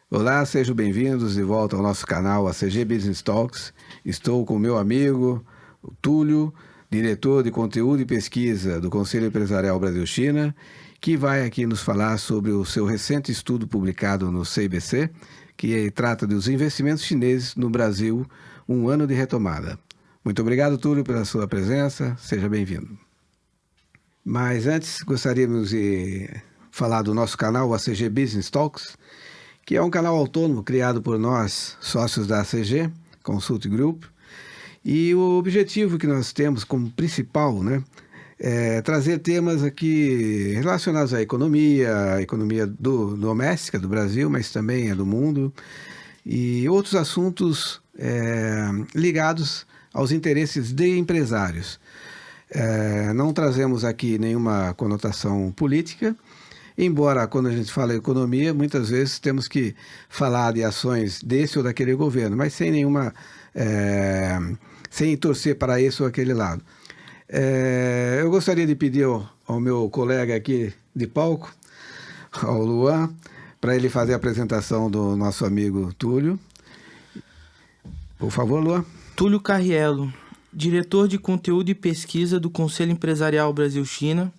Olá, sejam bem-vindos de volta ao nosso canal ACG Business Talks. Estou com meu amigo o Túlio, diretor de conteúdo e pesquisa do Conselho Empresarial Brasil-China, que vai aqui nos falar sobre o seu recente estudo publicado no CIBC, que trata dos investimentos chineses no Brasil, um ano de retomada. Muito obrigado, Túlio, pela sua presença. Seja bem-vindo. Mas antes, gostaríamos de falar do nosso canal, o ACG Business Talks, que é um canal autônomo criado por nós, sócios da ACG, Consult Group. E o objetivo que nós temos como principal, né, é trazer temas aqui relacionados à economia, doméstica do Brasil, mas também a do mundo, e outros assuntos ligados aos interesses de empresários. Não trazemos aqui nenhuma conotação política, embora quando a gente fala em economia, muitas vezes temos que falar de ações desse ou daquele governo, mas sem nenhuma, sem torcer para esse ou aquele lado. Eu gostaria de pedir ao meu colega aqui de palco, ao Luan, para ele fazer a apresentação do nosso amigo Túlio. Por favor, Luan. Túlio Carriello, diretor de conteúdo e pesquisa do Conselho Empresarial Brasil-China,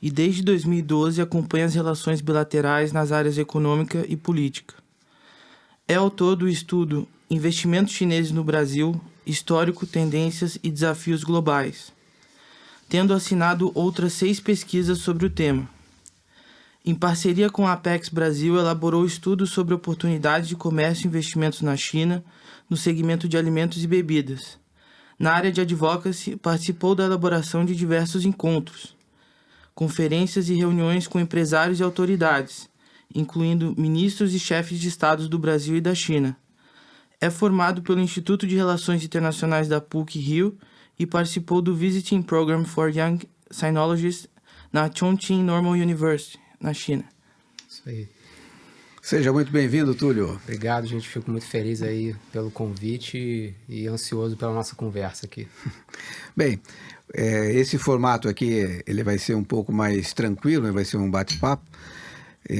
e desde 2012 acompanha as relações bilaterais nas áreas econômica e política. É autor do estudo Investimentos Chineses no Brasil, Histórico, Tendências e Desafios Globais, tendo assinado outras 6 pesquisas sobre o tema. Em parceria com a Apex Brasil, elaborou estudos sobre oportunidades de comércio e investimentos na China, no segmento de alimentos e bebidas. Na área de advocacy, participou da elaboração de diversos encontros, conferências e reuniões com empresários e autoridades, incluindo ministros e chefes de estados do Brasil e da China. É formado pelo Instituto de Relações Internacionais da PUC-Rio e participou do Visiting Program for Young Sinologists na Chongqing Normal University, na China. Isso aí. Seja muito bem-vindo, Túlio. Obrigado, gente. Fico muito feliz aí pelo convite e ansioso pela nossa conversa aqui. Bem, esse formato aqui, ele vai ser um pouco mais tranquilo, né? Vai ser um bate-papo.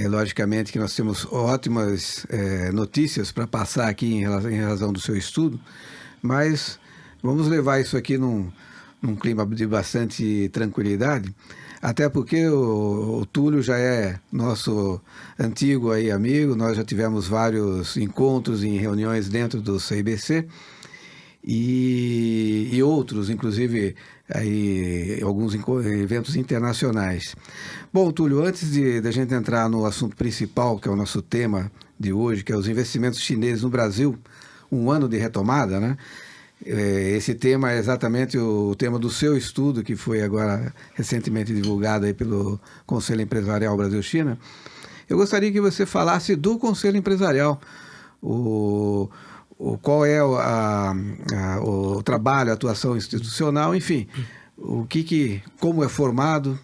Logicamente que nós temos ótimas notícias para passar aqui em razão do seu estudo, mas vamos levar isso aqui num clima de bastante tranquilidade, até porque o Túlio já é nosso antigo aí amigo, nós já tivemos vários encontros em reuniões dentro do CIBC e outros, inclusive aí, alguns eventos internacionais. Bom, Túlio, antes de a gente entrar no assunto principal, que é o nosso tema de hoje, que é os investimentos chineses no Brasil, um ano de retomada, né? Esse tema é exatamente o tema do seu estudo, que foi agora recentemente divulgado aí pelo Conselho Empresarial Brasil-China. Eu gostaria que você falasse do Conselho Empresarial, qual é o trabalho, a atuação institucional, enfim, como é formado.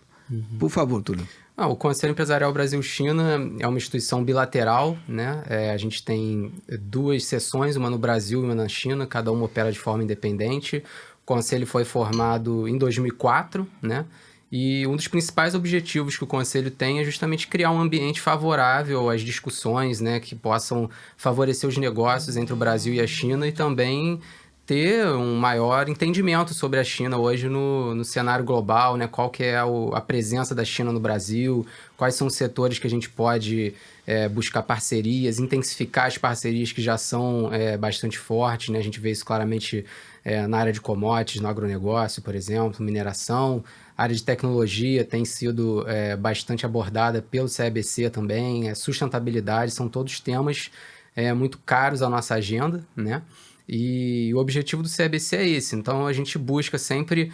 Por favor, Túlio. O Conselho Empresarial Brasil-China é uma instituição bilateral, né? A gente tem 2 seções, uma no Brasil e uma na China, cada uma opera de forma independente. O Conselho foi formado em 2004, né? E um dos principais objetivos que o Conselho tem é justamente criar um ambiente favorável às discussões, né? Que possam favorecer os negócios entre o Brasil e a China e também ter um maior entendimento sobre a China hoje no cenário global, né? Qual que é a presença da China no Brasil, quais são os setores que a gente pode buscar parcerias, intensificar as parcerias que já são bastante fortes, né? A gente vê isso claramente na área de commodities, no agronegócio, por exemplo, mineração. A área de tecnologia tem sido bastante abordada pelo CEBC também, sustentabilidade, são todos temas muito caros à nossa agenda, né? E o objetivo do CEBC é esse. Então, a gente busca sempre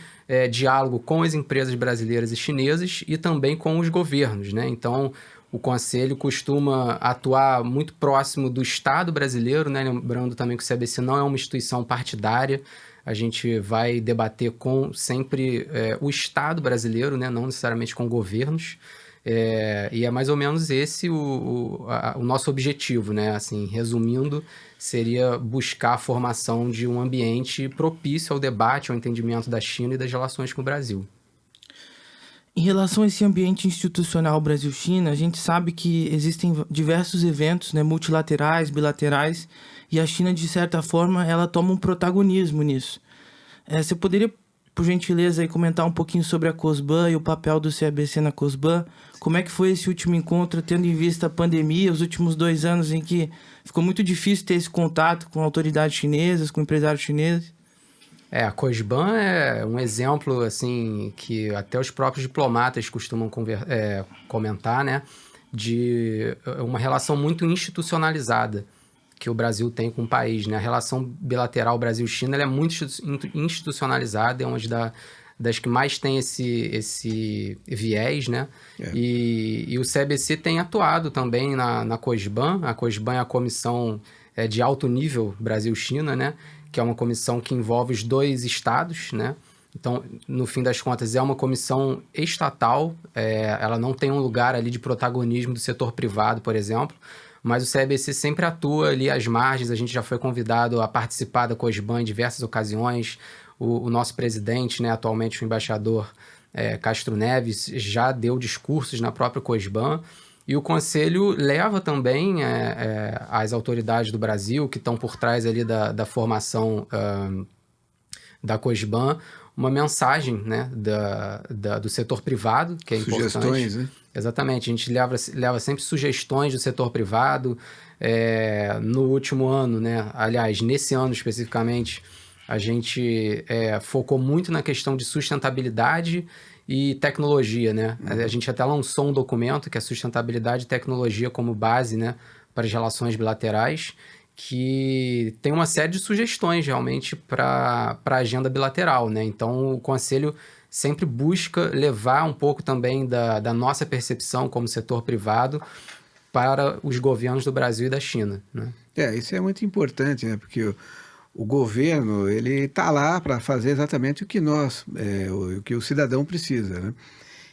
diálogo com as empresas brasileiras e chinesas e também com os governos, né? Então, o Conselho costuma atuar muito próximo do Estado brasileiro, né? Lembrando também que o CEBC não é uma instituição partidária. A gente vai debater com sempre o Estado brasileiro, né? Não necessariamente com governos. E é mais ou menos esse o nosso objetivo, né? Assim, resumindo, seria buscar a formação de um ambiente propício ao debate, ao entendimento da China e das relações com o Brasil. Em relação a esse ambiente institucional Brasil-China, a gente sabe que existem diversos eventos, né, multilaterais, bilaterais, e a China, de certa forma, ela toma um protagonismo nisso. Você poderia, por gentileza, aí, comentar um pouquinho sobre a COSBAN e o papel do CABC na COSBAN? Como é que foi esse último encontro, tendo em vista a pandemia, os últimos 2 anos em que ficou muito difícil ter esse contato com autoridades chinesas, com empresários chineses? A COSBAN é um exemplo, assim, que até os próprios diplomatas costumam comentar, né, de uma relação muito institucionalizada que o Brasil tem com o país, né? A relação bilateral Brasil-China ela é muito institucionalizada, é uma das que mais tem esse viés, né? E o CABC tem atuado também na COSBAN. A COSBAN é a comissão de alto nível Brasil-China, né? Que é uma comissão que envolve os 2 estados, né? Então, no fim das contas, é uma comissão estatal, ela não tem um lugar ali de protagonismo do setor privado, por exemplo, mas o CABC sempre atua ali às margens, a gente já foi convidado a participar da COSBAN em diversas ocasiões, o nosso presidente, né, atualmente o embaixador Castro Neves, já deu discursos na própria COSBAN, e o Conselho leva também as autoridades do Brasil, que estão por trás ali da formação da COSBAN, uma mensagem, né, do setor privado, que é importante. Sugestões, né? Exatamente, a gente leva sempre sugestões do setor privado. No último ano, né, aliás, nesse ano especificamente, a gente focou muito na questão de sustentabilidade e tecnologia, né? A gente até lançou um documento que é Sustentabilidade e Tecnologia como base, né, para as relações bilaterais, que tem uma série de sugestões realmente para a agenda bilateral, né? Então, o Conselho sempre busca levar um pouco também da nossa percepção como setor privado para os governos do Brasil e da China, né? Isso é muito importante, né? Porque o governo ele está lá para fazer exatamente o que o que o cidadão precisa, né?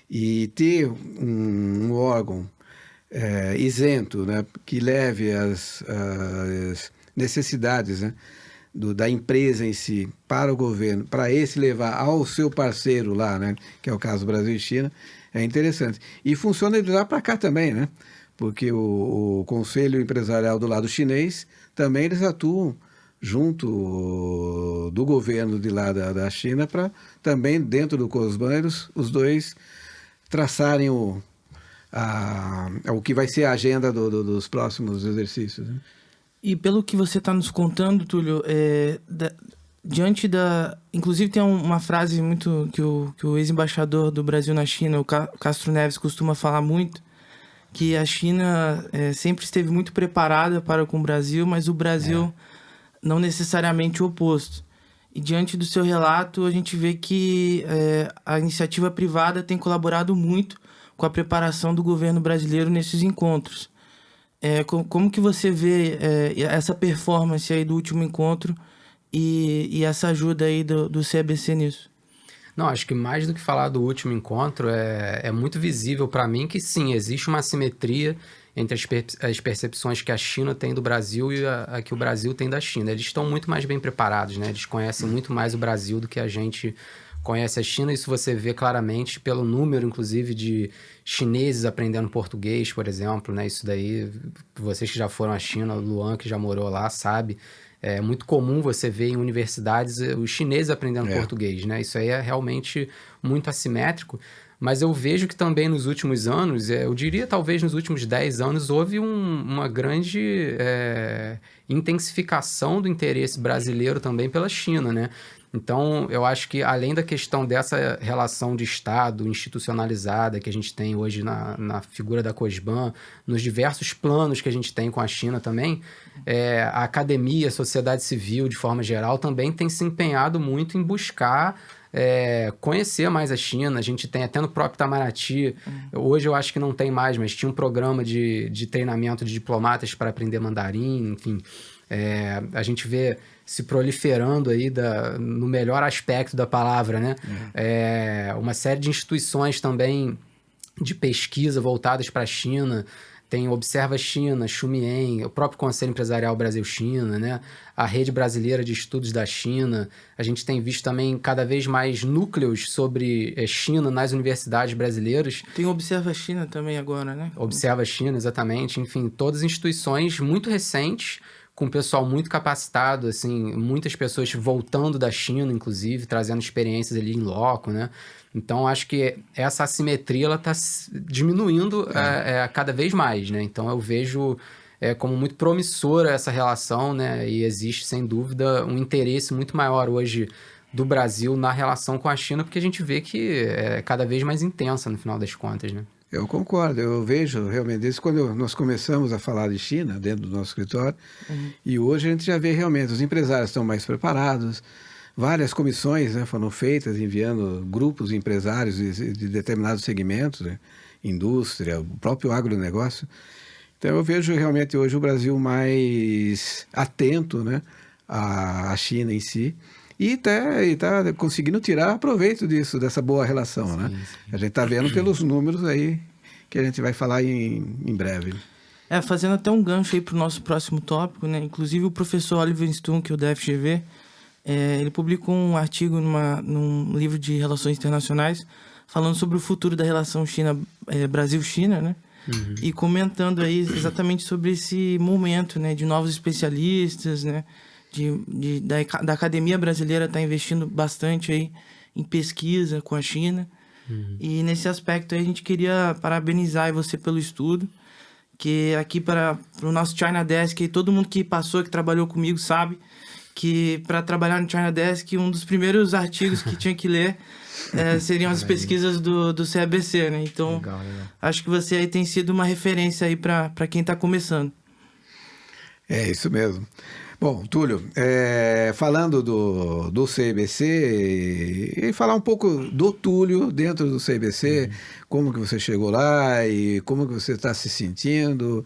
E ter um órgão isento, né, que leve as necessidades, né, da empresa em si para o governo, para esse levar ao seu parceiro lá, né, que é o caso Brasil e China, é interessante. E funciona de lá para cá também, né? Porque o Conselho Empresarial do lado chinês também eles atuam junto do governo de lá da China para também dentro do COSBAN os 2 traçarem o que vai ser a agenda dos próximos exercícios, né? E pelo que você está nos contando, Túlio, diante inclusive tem uma frase muito que o ex-embaixador do Brasil na China, o Castro Neves, costuma falar muito, que a China sempre esteve muito preparada para com o Brasil, mas o Brasil não necessariamente o oposto. E diante do seu relato, a gente vê que a iniciativa privada tem colaborado muito com a preparação do governo brasileiro nesses encontros. Como que você vê essa performance aí do último encontro e essa ajuda aí do CABC nisso? Não, acho que mais do que falar do último encontro, é muito visível para mim que sim, existe uma assimetria entre as percepções que a China tem do Brasil e a que o Brasil tem da China. Eles estão muito mais bem preparados, né? Eles conhecem muito mais o Brasil do que a gente conhece a China. Isso você vê claramente pelo número, inclusive, de chineses aprendendo português, por exemplo, né? Isso daí, vocês que já foram à China, o Luan que já morou lá, sabe. É muito comum você ver em universidades os chineses aprendendo português, né? Isso aí é realmente muito assimétrico. Mas eu vejo que também nos últimos anos, eu diria talvez nos últimos 10 anos, houve uma grande intensificação do interesse brasileiro também pela China, né? Então, eu acho que além da questão dessa relação de Estado institucionalizada que a gente tem hoje na figura da COSBAN, nos diversos planos que a gente tem com a China também, a academia, a sociedade civil, de forma geral, também tem se empenhado muito em buscar conhecer mais a China. A gente tem até no próprio Itamaraty, hoje eu acho que não tem mais, mas tinha um programa de treinamento de diplomatas para aprender mandarim, enfim. A gente vê se proliferando aí no melhor aspecto da palavra, né? Uma série de instituições também de pesquisa voltadas para a China. tem Observa China, Xumien, o próprio Conselho Empresarial Brasil-China, né? A Rede Brasileira de Estudos da China. A gente tem visto também cada vez mais núcleos sobre China nas universidades brasileiras. Tem Observa China também agora, né? Observa China, exatamente. Enfim, todas instituições muito recentes, com pessoal muito capacitado, assim, muitas pessoas voltando da China, inclusive, trazendo experiências ali em loco, né? Então, acho que essa assimetria ela está diminuindo cada vez mais, né? Então, eu vejo como muito promissora essa relação, né? E existe, sem dúvida, um interesse muito maior hoje do Brasil na relação com a China, porque a gente vê que é cada vez mais intensa, no final das contas, né? Eu concordo, eu vejo realmente, desde quando nós começamos a falar de China dentro do nosso escritório, e hoje a gente já vê realmente, os empresários estão mais preparados, várias comissões, né, foram feitas enviando grupos de empresários de determinados segmentos, né, indústria, o próprio agronegócio. Então eu vejo realmente hoje o Brasil mais atento, né, à China em si, e está conseguindo tirar proveito disso, dessa boa relação, né? Sim. A gente está vendo pelos números aí que a gente vai falar em breve. Fazendo até um gancho aí para o nosso próximo tópico, né? Inclusive o professor Oliver Stone, que é o da FGV, ele publicou um artigo num livro de relações internacionais falando sobre o futuro da relação Brasil-China, né? E comentando aí exatamente sobre esse momento, né? De novos especialistas, né? Da academia brasileira está investindo bastante aí em pesquisa com a China. E nesse aspecto aí a gente queria parabenizar você pelo estudo, que aqui para o nosso China Desk, e todo mundo que passou, que trabalhou comigo sabe que para trabalhar no China Desk, um dos primeiros artigos que tinha que ler seriam as pesquisas do CABC, né? Então, Legal. acho que você aí tem sido uma referência aí para quem está começando. É isso mesmo. Bom, Túlio, falando do CBC e falar um pouco do Túlio dentro do CBC, como que você chegou lá e como que você está se sentindo,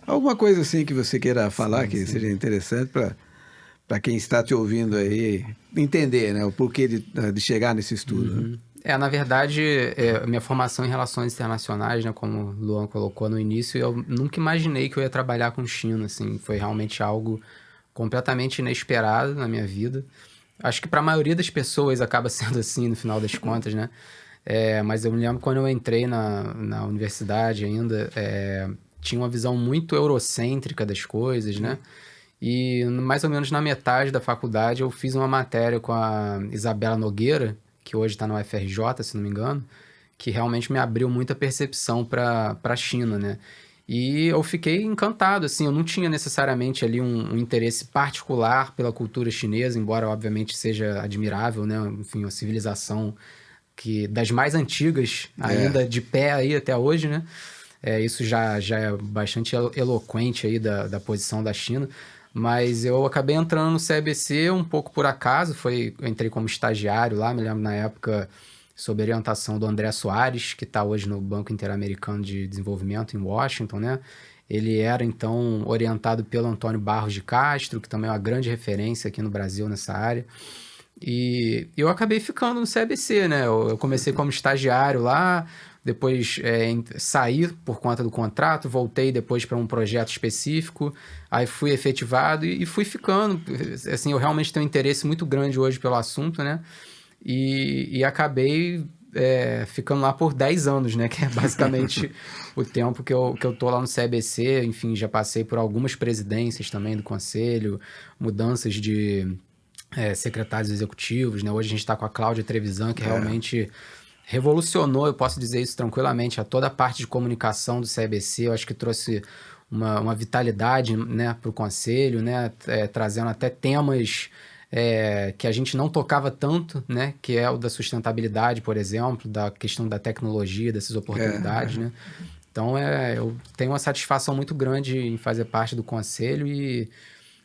alguma coisa assim que você queira falar que seja interessante para quem está te ouvindo aí entender, né, o porquê de chegar nesse estudo. Né? Na verdade, minha formação em relações internacionais, né, como o Luan colocou no início, eu nunca imaginei que eu ia trabalhar com China, assim, foi realmente algo completamente inesperado na minha vida. Acho que para a maioria das pessoas acaba sendo assim, no final das contas, né? Mas eu me lembro quando eu entrei na universidade ainda, tinha uma visão muito eurocêntrica das coisas, né? E mais ou menos na metade da faculdade eu fiz uma matéria com a Isabela Nogueira, que hoje está no UFRJ, se não me engano, que realmente me abriu muita percepção para a China, né? E eu fiquei encantado, assim, eu não tinha necessariamente ali um interesse particular pela cultura chinesa, embora obviamente seja admirável, né? Enfim, uma civilização das mais antigas, ainda de pé aí até hoje, né? Isso já é bastante eloquente aí da posição da China. Mas eu acabei entrando no CABC um pouco por acaso, eu entrei como estagiário lá, me lembro na época, sob orientação do André Soares, que está hoje no Banco Interamericano de Desenvolvimento em Washington, né? Ele era, então, orientado pelo Antônio Barros de Castro, que também é uma grande referência aqui no Brasil nessa área. E eu acabei ficando no CABC, né? Eu comecei como estagiário lá, depois saí por conta do contrato, voltei depois para um projeto específico, aí fui efetivado e fui ficando. Assim, eu realmente tenho um interesse muito grande hoje pelo assunto, né? E acabei ficando lá por 10 anos, né? Que é basicamente o tempo que eu tô lá no CABC. Enfim, já passei por algumas presidências também do conselho, mudanças de secretários executivos, né? Hoje a gente está com a Cláudia Trevisan, que realmente revolucionou, eu posso dizer isso tranquilamente, a toda a parte de comunicação do CABC. Eu acho que trouxe uma vitalidade, né, para o conselho, né, trazendo até temas que a gente não tocava tanto, né, que é o da sustentabilidade, por exemplo, da questão da tecnologia, dessas oportunidades, né. Então, eu tenho uma satisfação muito grande em fazer parte do conselho e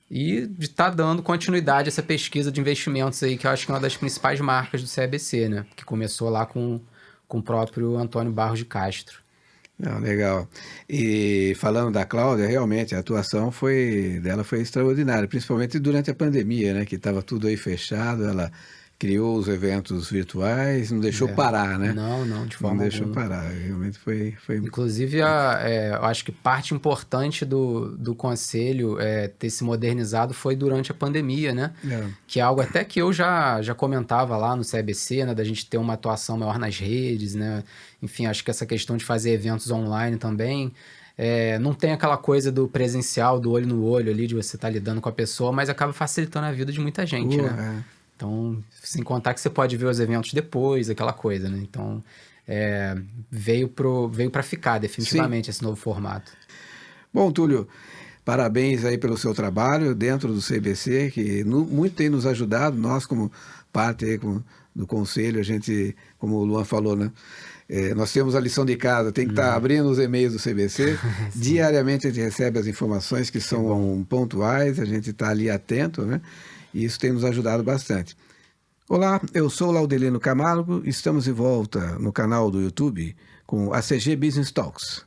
de estar dando continuidade a essa pesquisa de investimentos aí, que eu acho que é uma das principais marcas do CABC, né? Que começou lá com o próprio Antônio Barros de Castro. Legal. E falando da Cláudia, realmente a atuação dela foi extraordinária, principalmente durante a pandemia, né? Que estava tudo aí fechado, ela criou os eventos virtuais, não deixou parar, né? Não, de forma Não deixou alguma. parar, realmente foi... Inclusive, eu acho que parte importante do conselho ter se modernizado foi durante a pandemia, né? Que é algo até que eu já comentava lá no CEBC, né? Da gente ter uma atuação maior nas redes, né? Enfim, acho que essa questão de fazer eventos online também... não tem aquela coisa do presencial, do olho no olho ali, de você estar lidando com a pessoa, mas acaba facilitando a vida de muita gente, né? Então, sem contar que você pode ver os eventos depois, aquela coisa, né? Então, veio para ficar definitivamente esse novo formato. Bom, Túlio, parabéns aí pelo seu trabalho dentro do CBC, que muito tem nos ajudado, nós como parte aí do conselho, a gente, como o Luan falou, né? Nós temos a lição de casa, tem que estar abrindo os e-mails do CBC. Diariamente a gente recebe as informações que são pontuais, a gente está ali atento, né? E isso tem nos ajudado bastante. Olá, eu sou Laudelino Camargo, estamos de volta no canal do YouTube com a CG Business Talks.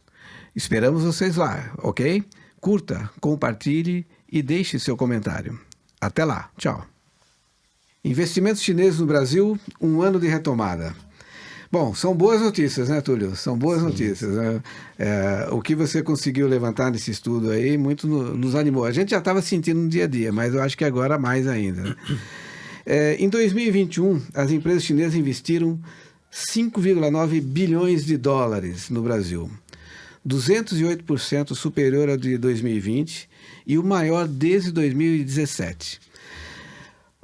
Esperamos vocês lá, ok? Curta, compartilhe e deixe seu comentário. Até lá, tchau. Investimentos chineses no Brasil, um ano de retomada. Bom, são boas notícias, né, Túlio? São boas notícias. Né? O que você conseguiu levantar nesse estudo aí muito nos animou. A gente já estava sentindo no dia a dia, mas eu acho que agora mais ainda. Né? Em 2021, as empresas chinesas investiram 5,9 bilhões de dólares no Brasil. 208% superior ao de 2020 e o maior desde 2017.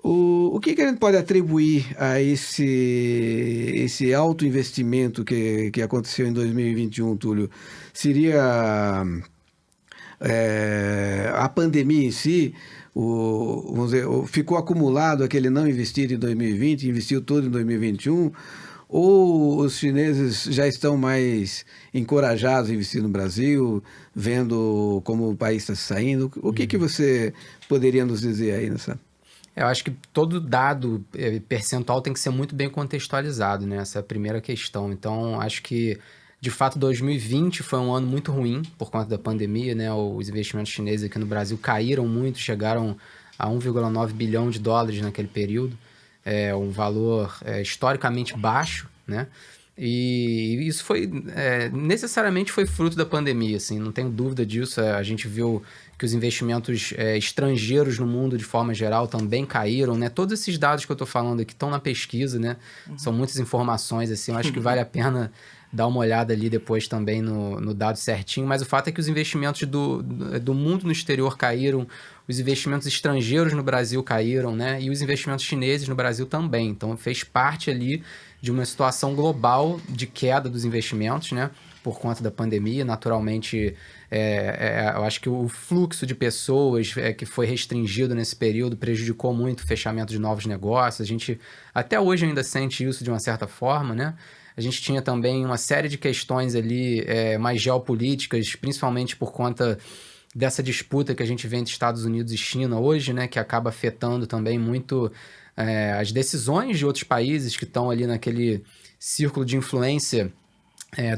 O que a gente pode atribuir a esse alto investimento que aconteceu em 2021, Túlio? Seria a pandemia em si? Vamos dizer, ficou acumulado aquele não investir em 2020, investiu todo em 2021? Ou os chineses já estão mais encorajados a investir no Brasil, vendo como o país está saindo? O que você poderia nos dizer aí nessa... Eu acho que todo dado percentual tem que ser muito bem contextualizado, né? Essa é a primeira questão. Então, acho que, de fato, 2020 foi um ano muito ruim por conta da pandemia, né? Os investimentos chineses aqui no Brasil caíram muito, chegaram a 1,9 bilhão de dólares naquele período. Um valor historicamente baixo, né? E isso foi necessariamente foi fruto da pandemia, assim, não tenho dúvida disso. A gente viu que os investimentos estrangeiros no mundo, de forma geral, também caíram, né? Todos esses dados que eu estou falando aqui estão na pesquisa, né? São muitas informações, assim, eu acho que vale a pena dar uma olhada ali depois também no dado certinho, mas o fato é que os investimentos do mundo no exterior caíram, os investimentos estrangeiros no Brasil caíram, né? E os investimentos chineses no Brasil também. Então, fez parte ali de uma situação global de queda dos investimentos, né? Por conta da pandemia. Naturalmente, eu acho que o fluxo de pessoas que foi restringido nesse período prejudicou muito o fechamento de novos negócios. A gente até hoje ainda sente isso de uma certa forma, né? A gente tinha também uma série de questões ali mais geopolíticas, principalmente por conta dessa disputa que a gente vê entre Estados Unidos e China hoje, né? Que acaba afetando também muito as decisões de outros países que estão ali naquele círculo de influência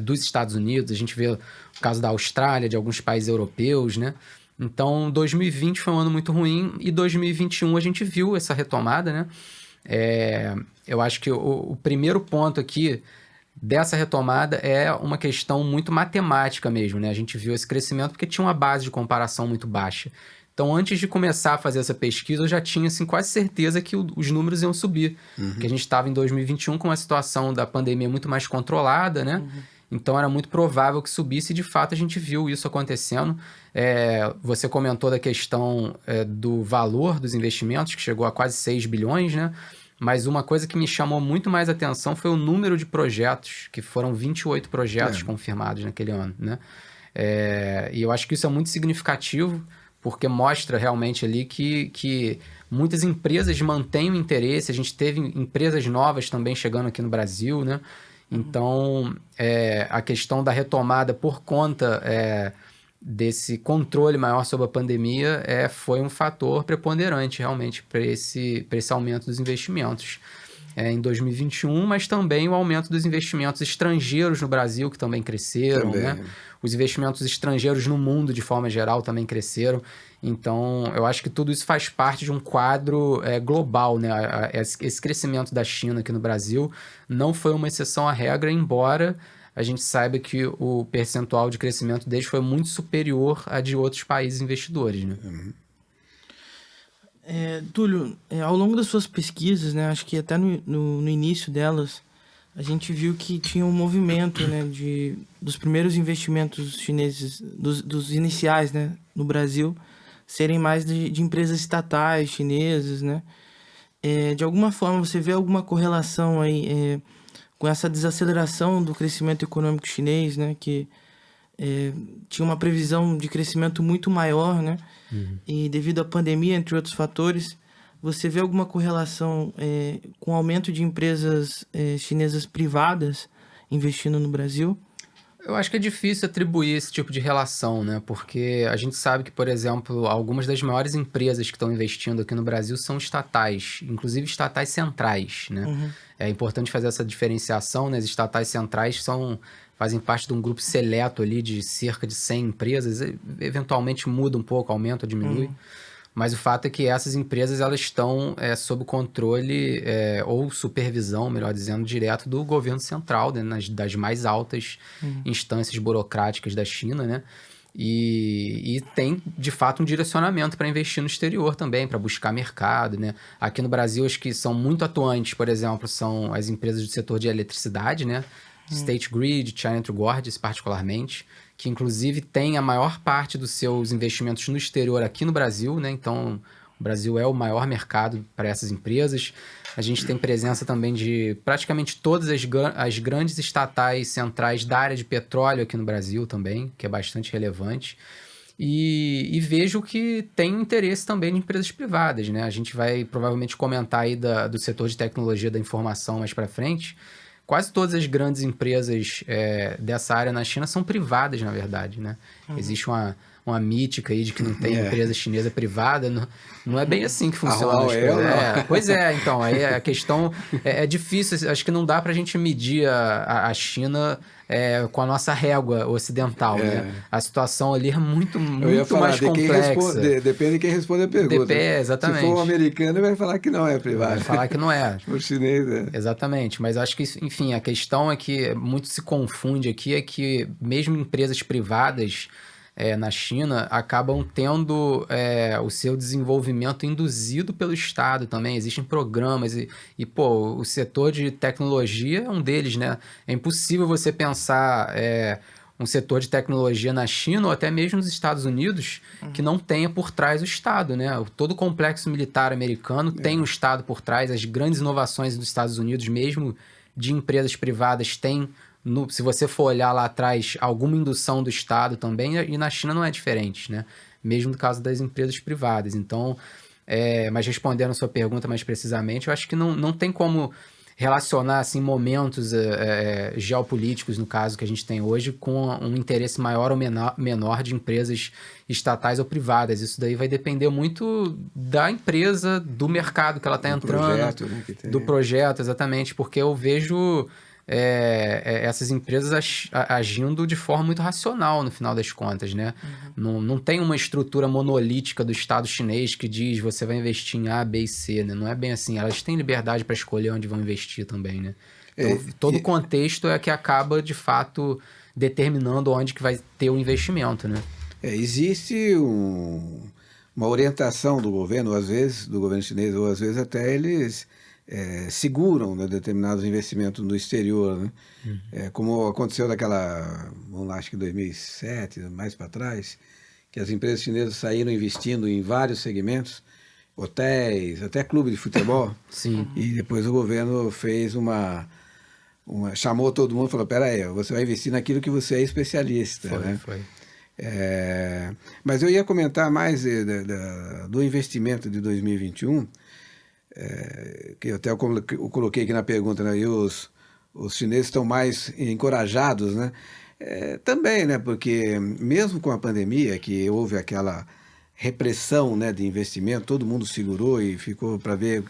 dos Estados Unidos. A gente vê o caso da Austrália, de alguns países europeus, né? Então, 2020 foi um ano muito ruim e 2021 a gente viu essa retomada, né? Eu acho que o primeiro ponto aqui dessa retomada é uma questão muito matemática mesmo, né? A gente viu esse crescimento porque tinha uma base de comparação muito baixa. Então, antes de começar a fazer essa pesquisa, eu já tinha assim, quase certeza que os números iam subir. Porque a gente estava em 2021 com uma situação da pandemia muito mais controlada, né? Então, era muito provável que subisse e, de fato, a gente viu isso acontecendo. Você comentou da questão do valor dos investimentos, que chegou a quase 6 bilhões, né? Mas uma coisa que me chamou muito mais atenção foi o número de projetos, que foram 28 projetos confirmados naquele ano, né? E eu acho que isso é muito significativo, porque mostra realmente ali que muitas empresas mantêm o interesse. A gente teve empresas novas também chegando aqui no Brasil, né? Então, a questão da retomada por conta desse controle maior sobre a pandemia foi um fator preponderante realmente para esse aumento dos investimentos. em 2021, mas também o aumento dos investimentos estrangeiros no Brasil, que também cresceram, né? Os investimentos estrangeiros no mundo, de forma geral, também cresceram. Então, eu acho que tudo isso faz parte de um quadro global, né? Esse crescimento da China aqui no Brasil não foi uma exceção à regra, embora a gente saiba que o percentual de crescimento deles foi muito superior a de outros países investidores, né? Túlio, ao longo das suas pesquisas, né, acho que até no início delas, a gente viu que tinha um movimento, né, dos primeiros investimentos chineses, dos iniciais, né, no Brasil, serem mais de empresas estatais chinesas, né? De alguma forma, você vê alguma correlação aí com essa desaceleração do crescimento econômico chinês, né, que tinha uma previsão de crescimento muito maior, né? E devido à pandemia, entre outros fatores, você vê alguma correlação com o aumento de empresas chinesas privadas investindo no Brasil? Eu acho que é difícil atribuir esse tipo de relação, né? Porque a gente sabe que, por exemplo, algumas das maiores empresas que estão investindo aqui no Brasil são estatais, inclusive estatais centrais, né? É importante fazer essa diferenciação, né? As estatais centrais fazem parte de um grupo seleto ali de cerca de 100 empresas, eventualmente muda um pouco, aumenta ou diminui. Mas o fato é que essas empresas elas estão sob controle ou supervisão, melhor dizendo, direto do governo central, né, das mais altas instâncias burocráticas da China, né? E tem, de fato, um direcionamento para investir no exterior também, para buscar mercado, né? Aqui no Brasil, as que são muito atuantes, por exemplo, são as empresas do setor de eletricidade, né? State Grid, China Trugordes, particularmente, que inclusive tem a maior parte dos seus investimentos no exterior aqui no Brasil, né? Então, o Brasil é o maior mercado para essas empresas. A gente tem presença também de praticamente todas as grandes estatais centrais da área de petróleo aqui no Brasil também, que é bastante relevante. E vejo que tem interesse também de empresas privadas, né? A gente vai provavelmente comentar aí do setor de tecnologia da informação mais para frente. Quase todas as grandes empresas dessa área na China são privadas, na verdade, né? Existe uma mítica aí de que não tem empresa chinesa privada. Não é bem assim que funciona as coisas. Pois é, então, aí a questão é difícil. Acho que não dá pra gente medir a China com a nossa régua ocidental, né? A situação ali é muito mais complexa. Depende de quem responde a pergunta. Exatamente. Se for um americano, vai falar que não é privado. Vai falar que não é. O chinês Exatamente, mas acho que, enfim, a questão é que muito se confunde aqui, é que mesmo empresas privadas na China acabam tendo o seu desenvolvimento induzido pelo Estado também. Existem programas pô, o setor de tecnologia é um deles, né? É impossível você pensar um setor de tecnologia na China ou até mesmo nos Estados Unidos que não tenha por trás o Estado, né? Todo o complexo militar americano tem o Estado por trás. As grandes inovações dos Estados Unidos, mesmo de empresas privadas, têm se você for olhar lá atrás, alguma indução do Estado também, e na China não é diferente, né? Mesmo no caso das empresas privadas. Então, mas respondendo a sua pergunta mais precisamente, eu acho que não tem como relacionar assim, momentos geopolíticos, no caso que a gente tem hoje, com um interesse maior ou menor de empresas estatais ou privadas. Isso daí vai depender muito da empresa, do mercado que ela está entrando, projeto, né, do projeto, exatamente, porque eu vejo essas empresas agindo de forma muito racional no final das contas, né? Não tem uma estrutura monolítica do Estado chinês que diz você vai investir em A, B e C, né? Não é bem assim. Elas têm liberdade para escolher onde vão investir também, né? Então, todo o contexto é que acaba, de fato, determinando onde que vai ter o investimento, né? Existe uma orientação do governo, às vezes, do governo chinês, ou às vezes até eles seguram, né, determinados investimentos no exterior, né? Como aconteceu vamos lá, acho que 2007, mais para trás, que as empresas chinesas saíram investindo em vários segmentos, hotéis, até clube de futebol. Sim. E depois o governo fez chamou todo mundo e falou, peraí, você vai investir naquilo que você é especialista. Foi. Mas eu ia comentar mais do investimento de 2021, que até eu coloquei aqui na pergunta, né? E os chineses estão mais encorajados, né? Também, né? Porque mesmo com a pandemia, que houve aquela repressão, né, de investimento, todo mundo segurou e ficou para ver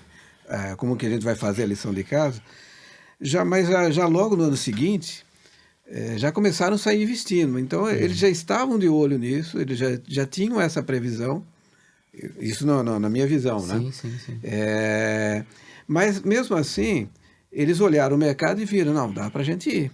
como que a gente vai fazer a lição de casa, mas já logo no ano seguinte, já começaram a sair investindo. Então, eles já estavam de olho nisso, eles já tinham essa previsão, isso na minha visão, né? Sim. Mas, mesmo assim, eles olharam o mercado e viram, não, dá para a gente ir.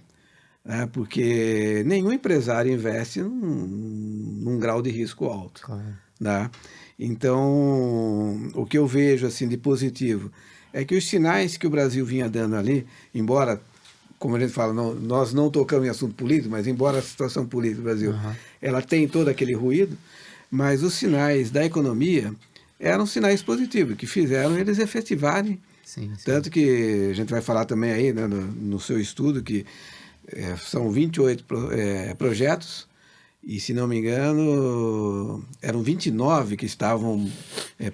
Né? Porque nenhum empresário investe num grau de risco alto. Claro. Né? Então, o que eu vejo assim, de positivo é que os sinais que o Brasil vinha dando ali, embora, como a gente fala, nós não tocamos em assunto político, mas embora a situação política do Brasil ela tem todo aquele ruído, mas os sinais da economia eram sinais positivos, que fizeram eles efetivarem. Sim. Tanto que a gente vai falar também aí, né, no seu estudo, que são 28 projetos, e, se não me engano, eram 29 que estavam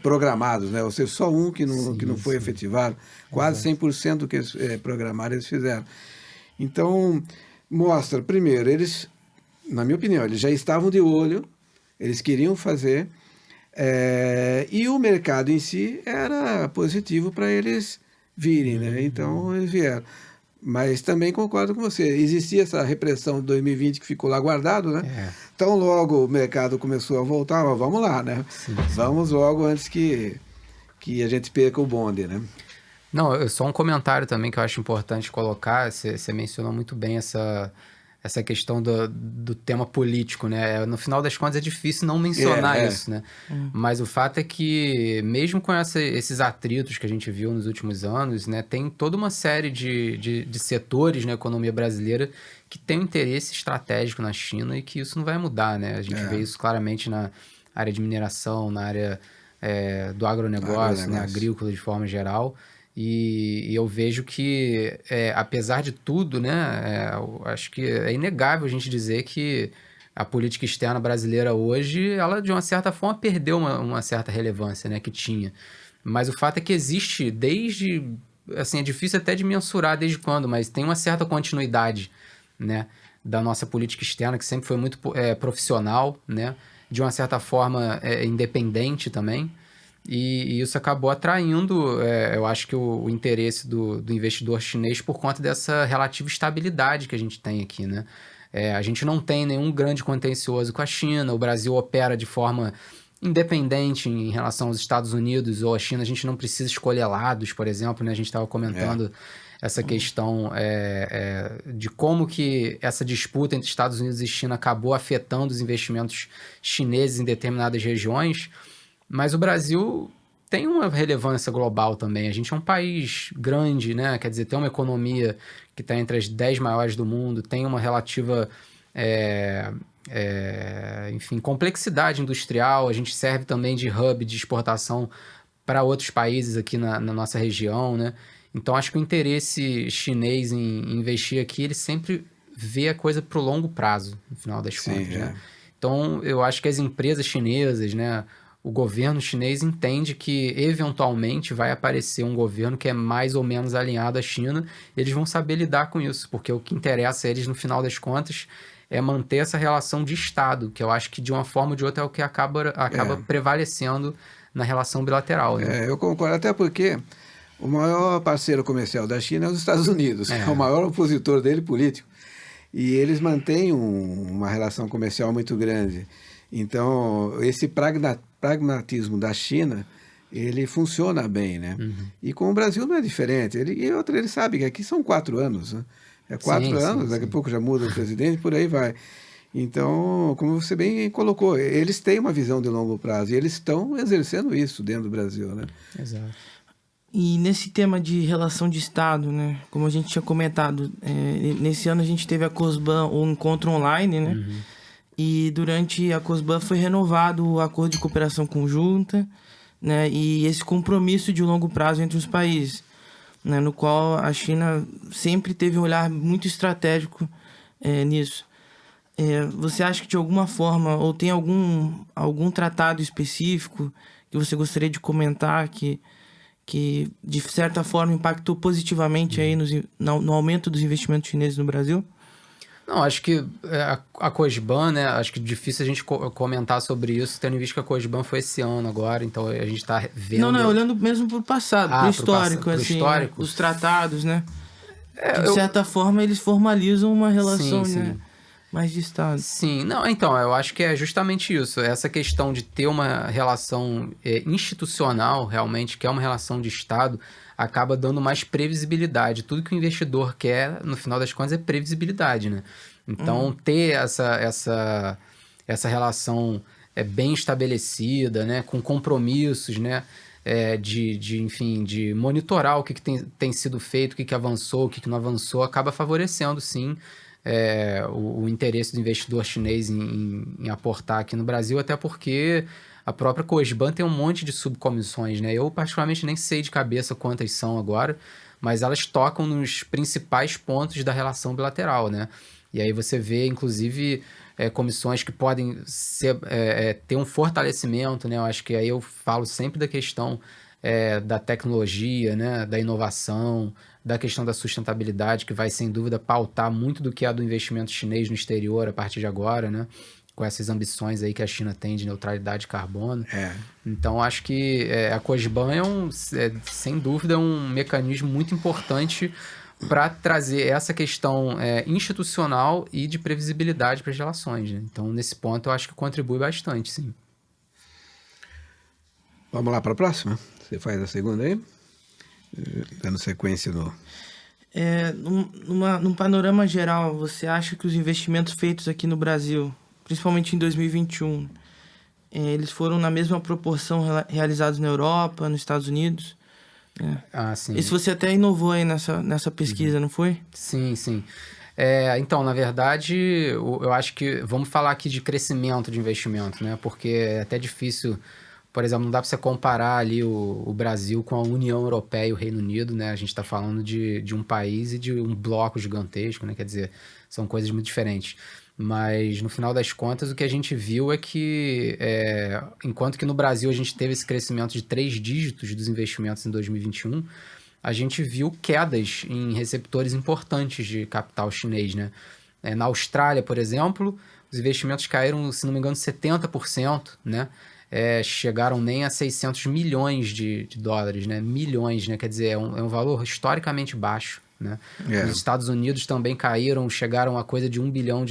programados, né? Ou seja, só um que não foi efetivado. Quase 100% do que eles programaram, eles fizeram. Então, mostra, primeiro, eles, na minha opinião, eles já estavam de olho, eles queriam fazer, e o mercado em si era positivo para eles virem, né? Então, eles vieram. Mas também concordo com você. Existia essa repressão de 2020 que ficou lá guardado, né? Então, logo o mercado começou a voltar, mas vamos lá, né? Sim. Vamos logo antes que a gente perca o bonde, né? Não, só um comentário também que eu acho importante colocar. Você mencionou muito bem essa questão do tema político, né? No final das contas é difícil não mencionar isso, né? Mas o fato é que, mesmo com esses atritos que a gente viu nos últimos anos, né, tem toda uma série de setores na economia brasileira que tem um interesse estratégico na China e que isso não vai mudar, né? A gente vê isso claramente na área de mineração, na área do agronegócio, né, agrícola de forma geral. E eu vejo que, apesar de tudo, né, eu acho que é inegável a gente dizer que a política externa brasileira hoje, ela de uma certa forma perdeu uma certa relevância, né, que tinha. Mas o fato é que existe desde, assim, é difícil até de mensurar desde quando, mas tem uma certa continuidade, né, da nossa política externa, que sempre foi muito profissional, né, de uma certa forma independente também. E isso acabou atraindo, eu acho que o interesse do investidor chinês por conta dessa relativa estabilidade que a gente tem aqui, né? A gente não tem nenhum grande contencioso com a China, o Brasil opera de forma independente em relação aos Estados Unidos ou à China, a gente não precisa escolher lados, por exemplo, né? A gente estava comentando essa questão de como que essa disputa entre Estados Unidos e China acabou afetando os investimentos chineses em determinadas regiões. Mas o Brasil tem uma relevância global também. A gente é um país grande, né? Quer dizer, tem uma economia que está entre as 10 maiores do mundo, tem uma relativa, enfim, complexidade industrial. A gente serve também de hub de exportação para outros países aqui na nossa região, né? Então, acho que o interesse chinês em investir aqui, ele sempre vê a coisa para o longo prazo, no final das contas, né? Então, eu acho que as empresas chinesas, né? O governo chinês entende que, eventualmente, vai aparecer um governo que é mais ou menos alinhado à China. Eles vão saber lidar com isso, porque o que interessa a eles, no final das contas, é manter essa relação de Estado, que eu acho que, de uma forma ou de outra, é o que acaba prevalecendo na relação bilateral. Né? Eu concordo, até porque o maior parceiro comercial da China é os Estados Unidos, que é o maior opositor dele político. E eles mantêm uma relação comercial muito grande. Então, esse pragmatismo da China, ele funciona bem, né? E com o Brasil não é diferente. Ele sabe que aqui são 4 anos, né? 4 anos, daqui a pouco já muda o presidente, por aí vai. Então, como você bem colocou, eles têm uma visão de longo prazo e eles estão exercendo isso dentro do Brasil, né? Exato. E nesse tema de relação de Estado, né? Como a gente tinha comentado, nesse ano a gente teve a COSBAN, um encontro online, né? E durante a COSBAN foi renovado o acordo de cooperação conjunta, né? E esse compromisso de longo prazo entre os países, né? No qual a China sempre teve um olhar muito estratégico nisso. Você acha que de alguma forma, ou tem algum tratado específico que você gostaria de comentar que de certa forma impactou positivamente aí no aumento dos investimentos chineses no Brasil? Não, acho que a Cogeban, né? Acho que é difícil a gente comentar sobre isso, tendo em vista que a Cogeban foi esse ano agora, então a gente tá vendo... Não, olhando mesmo pro passado, pro histórico, pro assim, histórico. Né? Os tratados, né? De certa forma, eles formalizam uma relação, sim, né? Mais de Estado. Sim, não, então, eu acho que é justamente isso, essa questão de ter uma relação institucional, realmente, que é uma relação de Estado, acaba dando mais previsibilidade. Tudo que o investidor quer, no final das contas, é previsibilidade, né? Então, ter essa relação bem estabelecida, né? Com compromissos, né? Enfim, de monitorar o que tem sido feito, o que avançou, o que não avançou, acaba favorecendo, sim, o interesse do investidor chinês em aportar aqui no Brasil, até porque a própria Cogeban tem um monte de subcomissões, né? Eu, particularmente, nem sei de cabeça quantas são agora, mas elas tocam nos principais pontos da relação bilateral, né? E aí você vê, inclusive, comissões que podem ter um fortalecimento, né? Eu acho que aí eu falo sempre da questão da tecnologia, né? Da inovação, da questão da sustentabilidade, que vai, sem dúvida, pautar muito do que é do investimento chinês no exterior a partir de agora, né? Com essas ambições aí que a China tem de neutralidade de carbono. Então, acho que a Cogeban sem dúvida, um mecanismo muito importante para trazer essa questão institucional e de previsibilidade para as relações, né? Então, nesse ponto, eu acho que contribui bastante, sim. Vamos lá para a próxima? Você faz a segunda aí? Dando sequência no... Num panorama geral, você acha que os investimentos feitos aqui no Brasil, principalmente em 2021, eles foram na mesma proporção realizados na Europa, nos Estados Unidos? Sim. Isso você até inovou aí nessa pesquisa, não foi? Sim, sim. Então, na verdade, eu acho que... Vamos falar aqui de crescimento de investimento, né? Porque é até difícil... Por exemplo, não dá para você comparar ali o Brasil com a União Europeia e o Reino Unido, né? A gente está falando de um país e de um bloco gigantesco, né? Quer dizer, são coisas muito diferentes. Mas, no final das contas, o que a gente viu é que, enquanto que no Brasil a gente teve esse crescimento de 3 dígitos dos investimentos em 2021, a gente viu quedas em receptores importantes de capital chinês, né? Na Austrália, por exemplo, os investimentos caíram, se não me engano, 70%, né? Chegaram nem a 600 milhões de dólares, né? Milhões, né? Quer dizer, é um valor historicamente baixo, né? Os Estados Unidos também caíram, chegaram a coisa de $1 bilhão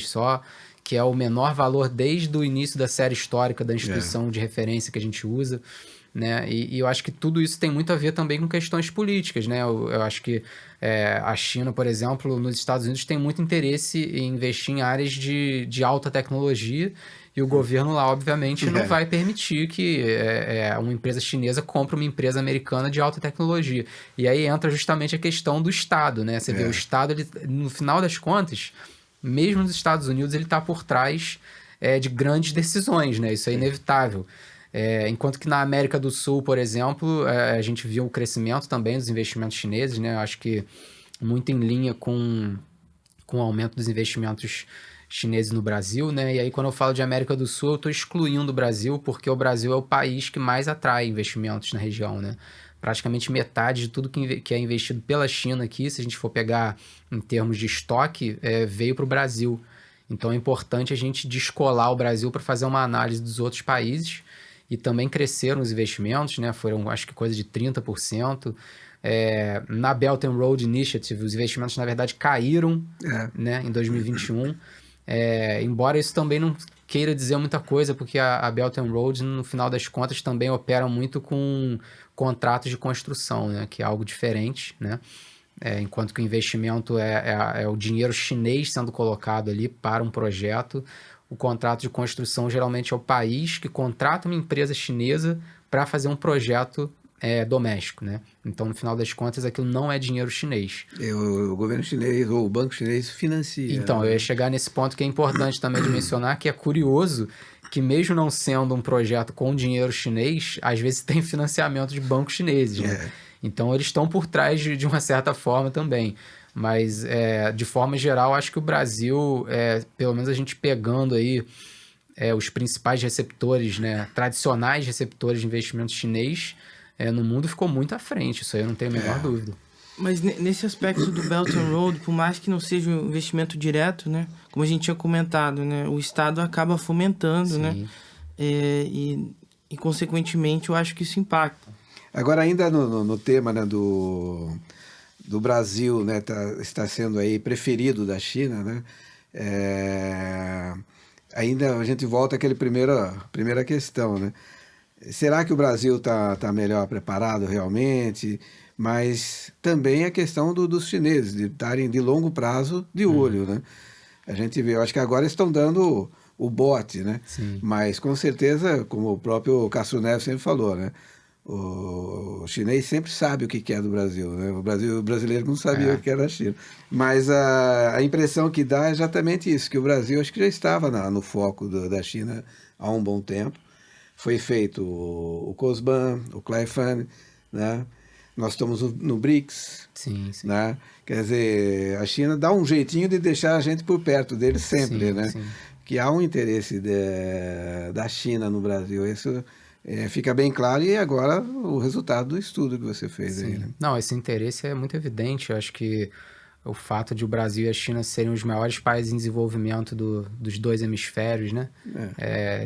só, que é o menor valor desde o início da série histórica da instituição de referência que a gente usa, né? E eu acho que tudo isso tem muito a ver também com questões políticas, né? Eu acho que a China, por exemplo, nos Estados Unidos tem muito interesse em investir em áreas de alta tecnologia, e o governo lá, obviamente, não vai permitir que uma empresa chinesa compre uma empresa americana de alta tecnologia. E aí entra justamente a questão do Estado, né? Você vê, o Estado, no final das contas, mesmo nos Estados Unidos, ele está por trás de grandes decisões, né? Isso é inevitável. Enquanto que na América do Sul, por exemplo, a gente viu o crescimento também dos investimentos chineses, né? Eu acho que muito em linha com o aumento dos investimentos chineses no Brasil, né? E aí, quando eu falo de América do Sul, eu estou excluindo o Brasil, porque o Brasil é o país que mais atrai investimentos na região, né? Praticamente metade de tudo que é investido pela China aqui, se a gente for pegar em termos de estoque, veio para o Brasil. Então, é importante a gente descolar o Brasil para fazer uma análise dos outros países, e também cresceram os investimentos, né? Foram, acho que, coisa de 30%. Na Belt and Road Initiative, os investimentos, na verdade, caíram né, em 2021. Embora isso também não queira dizer muita coisa, porque a Belt and Road, no final das contas, também opera muito com contratos de construção, né? Que é algo diferente, né? Enquanto que o investimento é o dinheiro chinês sendo colocado ali para um projeto, o contrato de construção geralmente é o país que contrata uma empresa chinesa para fazer um projeto doméstico, né? Então, no final das contas, aquilo não é dinheiro chinês. O governo chinês ou o banco chinês financia. Então, eu ia chegar nesse ponto que é importante também de mencionar, que é curioso que, mesmo não sendo um projeto com dinheiro chinês, às vezes tem financiamento de bancos chineses, né? Então, eles estão por trás de uma certa forma também. Mas, de forma geral, acho que o Brasil, pelo menos a gente pegando aí os principais receptores, né, tradicionais receptores de investimento chinês, no mundo ficou muito à frente. Isso aí eu não tenho a menor dúvida. Mas nesse aspecto do Belt and Road, por mais que não seja um investimento direto, né? Como a gente tinha comentado, né? O Estado acaba fomentando, né? E, consequentemente, eu acho que isso impacta. Agora, ainda no tema, né, do Brasil, né, está sendo aí preferido da China, né? Ainda a gente volta àquela primeira questão, né? Será que o Brasil está melhor preparado realmente? Mas também a questão dos chineses, de estarem de longo prazo de olho, né? A gente vê, eu acho que agora estão dando o bote, né? Sim. Mas com certeza, como o próprio Castro Neves sempre falou, né? O chinês sempre sabe o que é do Brasil, né? O brasileiro não sabia o que era da China. Mas a impressão que dá é exatamente isso, que o Brasil acho que já estava no foco da China há um bom tempo. Foi feito o COSBAN, o CLIFAN, né? Nós estamos no BRICS, sim. né? Quer dizer, a China dá um jeitinho de deixar a gente por perto dele sempre, né? Sim. Que há um interesse da China no Brasil. Isso fica bem claro e agora o resultado do estudo que você fez aí, né? Não, esse interesse é muito evidente. Eu acho que o fato de o Brasil e a China serem os maiores países em desenvolvimento dos dois hemisférios, né?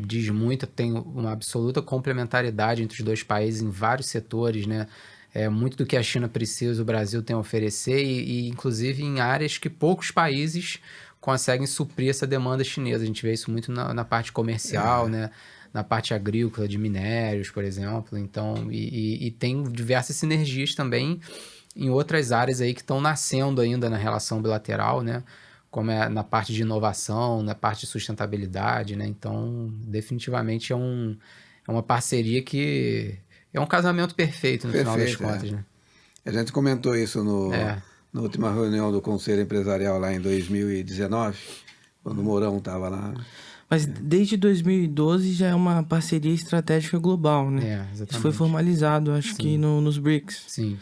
Diz muito, tem uma absoluta complementaridade entre os dois países em vários setores, né? Muito do que a China precisa, o Brasil tem a oferecer e inclusive em áreas que poucos países conseguem suprir essa demanda chinesa. A gente vê isso muito na parte comercial, né? Na parte agrícola, de minérios, por exemplo. Então, e tem diversas sinergias também em outras áreas aí que estão nascendo ainda na relação bilateral, né? Como na parte de inovação, na parte de sustentabilidade, né? Então, definitivamente é uma parceria que é um casamento perfeito no final das contas, né? A gente comentou isso na última reunião do Conselho Empresarial lá em 2019, quando o Mourão estava lá. Mas desde 2012 já é uma parceria estratégica global, né? Exatamente. Isso foi formalizado, acho que nos BRICS. Sim.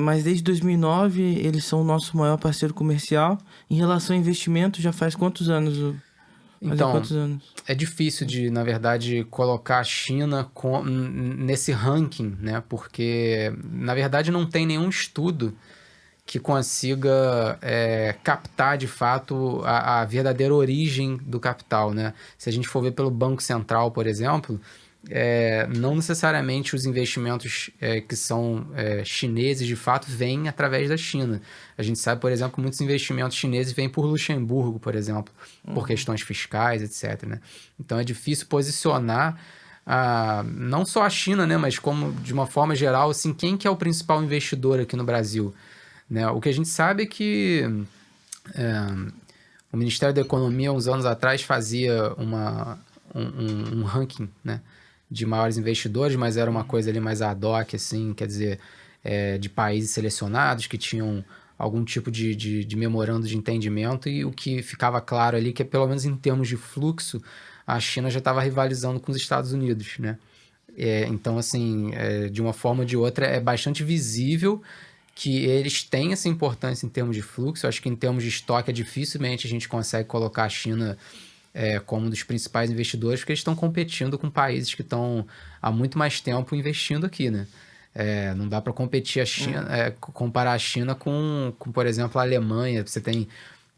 Mas desde 2009 eles são o nosso maior parceiro comercial. Em relação a investimento, já faz quantos anos? Quantos anos? É difícil de, na verdade, colocar a China nesse ranking, né? Porque, na verdade, não tem nenhum estudo que consiga captar, de fato, a verdadeira origem do capital, né? Se a gente for ver pelo Banco Central, por exemplo, não necessariamente os investimentos que são chineses, de fato, vêm através da China. A gente sabe, por exemplo, que muitos investimentos chineses vêm por Luxemburgo, por exemplo, por questões fiscais, etc., né? Então, é difícil posicionar não só a China, né? Mas como, de uma forma geral, assim, quem que é o principal investidor aqui no Brasil? Né? O que a gente sabe é que o Ministério da Economia, uns anos atrás, fazia um ranking, né, de maiores investidores, mas era uma coisa ali mais ad hoc, assim, quer dizer, de países selecionados que tinham algum tipo de memorando de entendimento, e o que ficava claro ali que, pelo menos em termos de fluxo, a China já estava rivalizando com os Estados Unidos, né? Então, assim, de uma forma ou de outra, é bastante visível que eles têm essa importância em termos de fluxo. Eu acho que em termos de estoque, dificilmente a gente consegue colocar a China como um dos principais investidores, porque eles estão competindo com países que estão há muito mais tempo investindo aqui, né? Não dá para competir a China, comparar a China com, por exemplo, a Alemanha. Você tem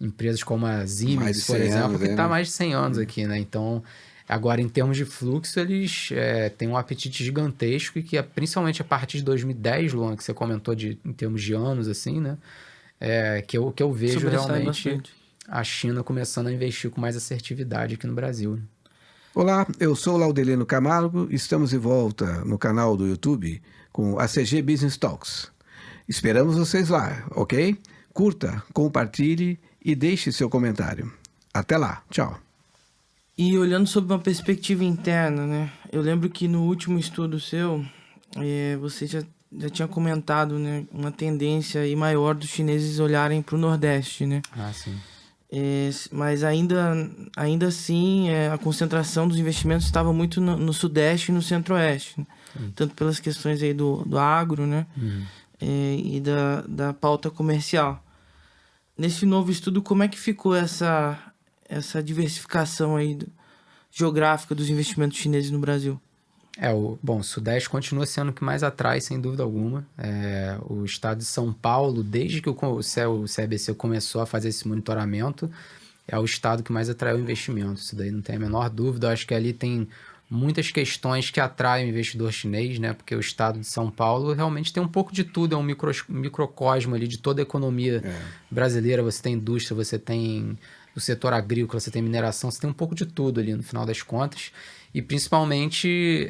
empresas como a Siemens, por exemplo, que está há mais de 100 anos aqui, né? Então, agora, em termos de fluxo, eles têm um apetite gigantesco e que principalmente a partir de 2010, Luan, que você comentou em termos de anos, assim, né? Que eu vejo realmente bastante a China começando a investir com mais assertividade aqui no Brasil. Olá, eu sou o Laudelino Camargo, estamos de volta no canal do YouTube com a CG Business Talks. Esperamos vocês lá, ok? Curta, compartilhe e deixe seu comentário. Até lá, tchau. E olhando sob uma perspectiva interna, né? Eu lembro que no último estudo seu, você já tinha comentado, né, uma tendência aí maior dos chineses olharem para o Nordeste, né? Sim. Mas ainda assim, a concentração dos investimentos estava muito no Sudeste e no Centro-Oeste, né? Tanto pelas questões aí do agro, né? E da pauta comercial. Nesse novo estudo, como é que ficou essa diversificação aí geográfica dos investimentos chineses no Brasil? O Sudeste continua sendo o que mais atrai, sem dúvida alguma. O estado de São Paulo, desde que o CBC começou a fazer esse monitoramento, é o estado que mais atraiu investimento. Isso daí não tem a menor dúvida. Eu acho que ali tem muitas questões que atraem o investidor chinês, né? Porque o estado de São Paulo realmente tem um pouco de tudo, é um microcosmo ali de toda a economia brasileira. Você tem indústria, você tem o setor agrícola, você tem mineração, você tem um pouco de tudo ali no final das contas. E principalmente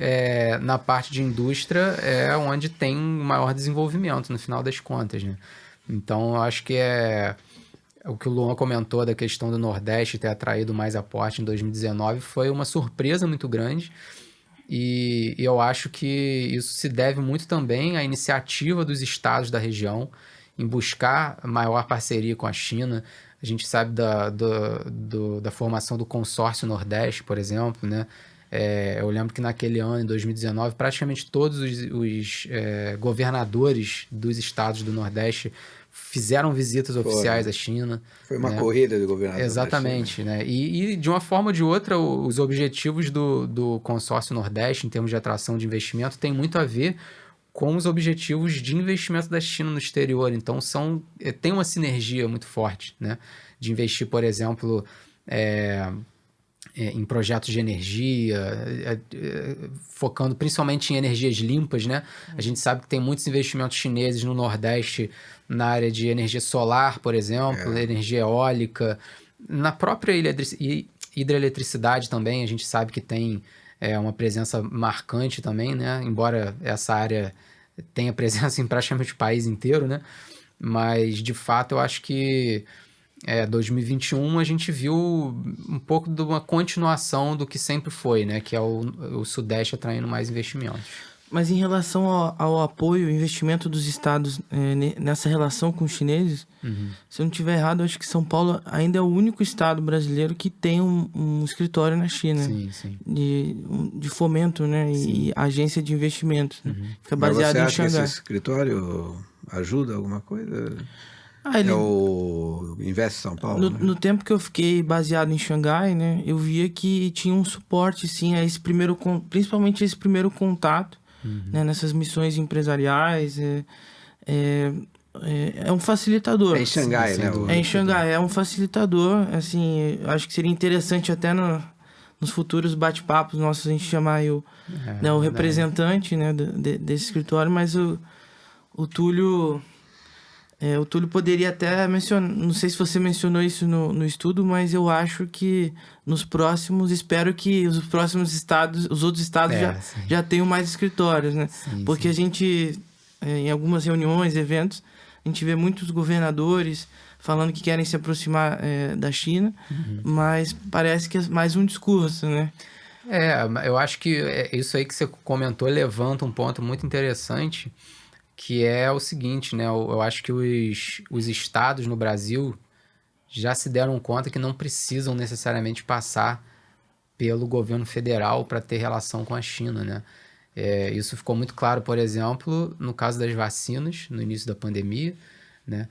na parte de indústria é onde tem maior desenvolvimento no final das contas, né? Então, eu acho que o que o Luan comentou da questão do Nordeste ter atraído mais aporte em 2019 foi uma surpresa muito grande. E eu acho que isso se deve muito também à iniciativa dos estados da região em buscar maior parceria com a China. A gente sabe da formação do consórcio Nordeste, por exemplo, né? Eu lembro que naquele ano, em 2019, praticamente todos os governadores dos estados do Nordeste fizeram visitas oficiais à China. Foi uma corrida de governadores. Exatamente, né? E de uma forma ou de outra, os objetivos do consórcio Nordeste, em termos de atração de investimento, tem muito a ver com os objetivos de investimento da China no exterior. Então, tem uma sinergia muito forte, né? De investir, por exemplo, em projetos de energia, focando principalmente em energias limpas, né? A gente sabe que tem muitos investimentos chineses no Nordeste na área de energia solar, por exemplo, energia eólica, na própria hidroeletricidade também, a gente sabe que tem uma presença marcante também, né? Embora essa área tenha presença em praticamente o país inteiro, né? Mas, de fato, eu acho que 2021 a gente viu um pouco de uma continuação do que sempre foi, né? Que é o Sudeste atraindo mais investimentos. Mas em relação ao apoio, investimento dos estados nessa relação com os chineses, se eu não estiver errado, eu acho que São Paulo ainda é o único estado brasileiro que tem um escritório na China. Sim, sim. De fomento, né? E agência de investimentos. Né? Fica baseado Mas você em acha Xangai. que esse escritório ajuda alguma coisa? Ele... É o Invest São Paulo, né? No tempo que eu fiquei baseado em Xangai, né? Eu via que tinha um suporte, sim, a esse primeiro... Principalmente esse primeiro contato, né? Nessas missões empresariais. É um facilitador. É em Xangai, sim, né? É em Xangai, é um facilitador. Assim, acho que seria interessante até nos futuros bate-papos nossos a gente chamar o representante, né, desse escritório, mas o Túlio... o Túlio poderia até mencionar, não sei se você mencionou isso no estudo, mas eu acho que espero que os próximos estados, os outros estados já tenham mais escritórios, né? Sim, porque a gente, em algumas reuniões, eventos, a gente vê muitos governadores falando que querem se aproximar da China, mas parece que é mais um discurso, né? Eu acho que isso aí que você comentou levanta um ponto muito interessante, que é o seguinte, né? Eu acho que os estados no Brasil já se deram conta que não precisam necessariamente passar pelo governo federal para ter relação com a China, né? Isso ficou muito claro, por exemplo, no caso das vacinas, no início da pandemia, né?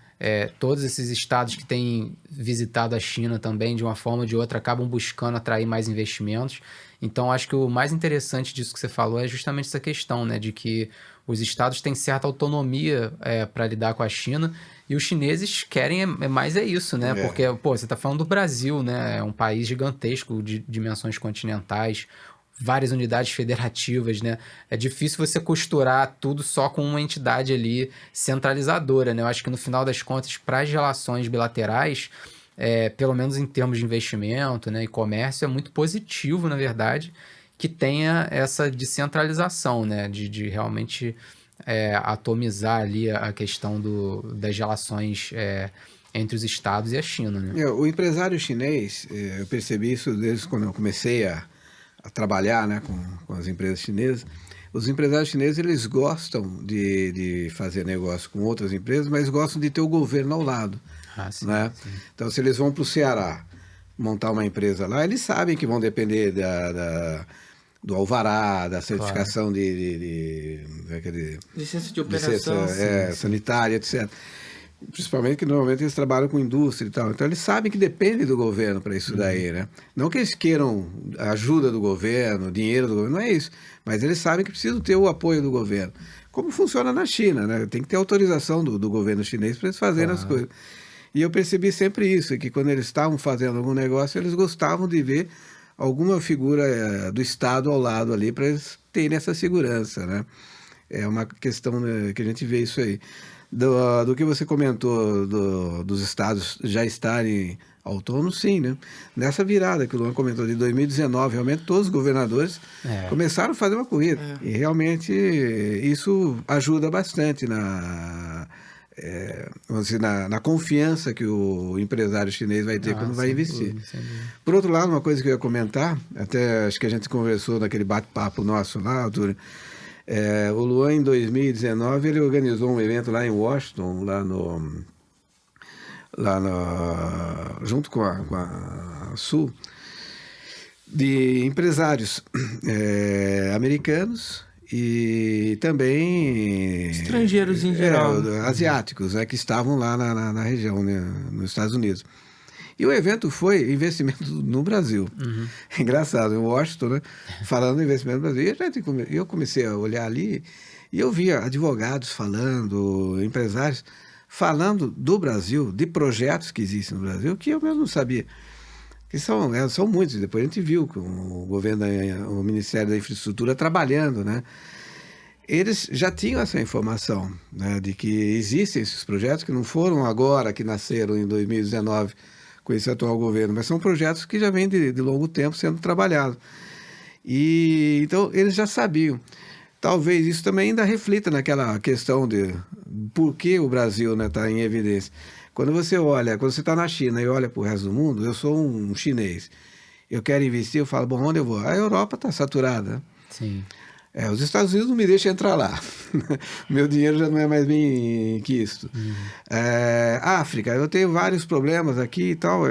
Todos esses estados que têm visitado a China também, de uma forma ou de outra, acabam buscando atrair mais investimentos. Então, acho que o mais interessante disso que você falou é justamente essa questão, né? De que os estados têm certa autonomia para lidar com a China e os chineses querem mais isso, né? Porque, você está falando do Brasil, né? É um país gigantesco de dimensões continentais, várias unidades federativas, né? É difícil você costurar tudo só com uma entidade ali centralizadora, né? Eu acho que no final das contas, para as relações bilaterais, pelo menos em termos de investimento, né, e comércio, é muito positivo, na verdade, que tenha essa descentralização, né, de realmente atomizar ali a questão das relações entre os estados e a China, né? O empresário chinês, eu percebi isso desde quando eu comecei a trabalhar, né, com as empresas chinesas. Os empresários chineses, eles gostam de fazer negócio com outras empresas, mas gostam de ter o governo ao lado. Sim, né? Sim. Então, se eles vão para o Ceará montar uma empresa lá, eles sabem que vão depender do alvará, da certificação de licença de operação, licença, sanitária, etc. Principalmente que normalmente eles trabalham com indústria e tal. Então eles sabem que depende do governo para isso daí, né? Não que eles queiram ajuda do governo, dinheiro do governo, não é isso. Mas eles sabem que precisam ter o apoio do governo. Como funciona na China, né? Tem que ter autorização do governo chinês para eles fazerem as coisas. E eu percebi sempre isso, que quando eles estavam fazendo algum negócio, eles gostavam de ver alguma figura do Estado ao lado ali para eles terem essa segurança, né? É uma questão, né, que a gente vê isso aí. Do que você comentou dos estados já estarem autônomos, sim, né? Nessa virada que o Luan comentou de 2019, realmente todos os governadores começaram a fazer uma corrida. E realmente isso ajuda bastante vamos dizer, na confiança que o empresário chinês vai ter quando vai investir. Por outro lado, uma coisa que eu ia comentar, até acho que a gente conversou naquele bate-papo nosso lá, Arthur, o Luan, em 2019, ele organizou um evento lá em Washington, junto com a Sul, de empresários americanos e também estrangeiros em geral, asiáticos, né, que estavam lá na região, né, nos Estados Unidos. E o evento foi investimento no Brasil. É engraçado, em Washington, né, falando de investimento no Brasil. E eu comecei a olhar ali e eu via advogados falando, empresários falando do Brasil, de projetos que existem no Brasil, que eu mesmo não sabia. Que são muitos. Depois a gente viu que o governo, o Ministério da Infraestrutura trabalhando, né? Eles já tinham essa informação, né, de que existem esses projetos que não foram agora que nasceram em 2019 com esse atual governo, mas são projetos que já vêm de longo tempo sendo trabalhados. E então eles já sabiam. Talvez isso também ainda reflita naquela questão de por que o Brasil está em evidência. Quando você está na China e olha para o resto do mundo, eu sou um chinês, eu quero investir, eu falo, bom, onde eu vou? A Europa está saturada. Sim. Os Estados Unidos não me deixam entrar lá. Meu dinheiro já não é mais bem que isso. África, eu tenho vários problemas aqui e tal.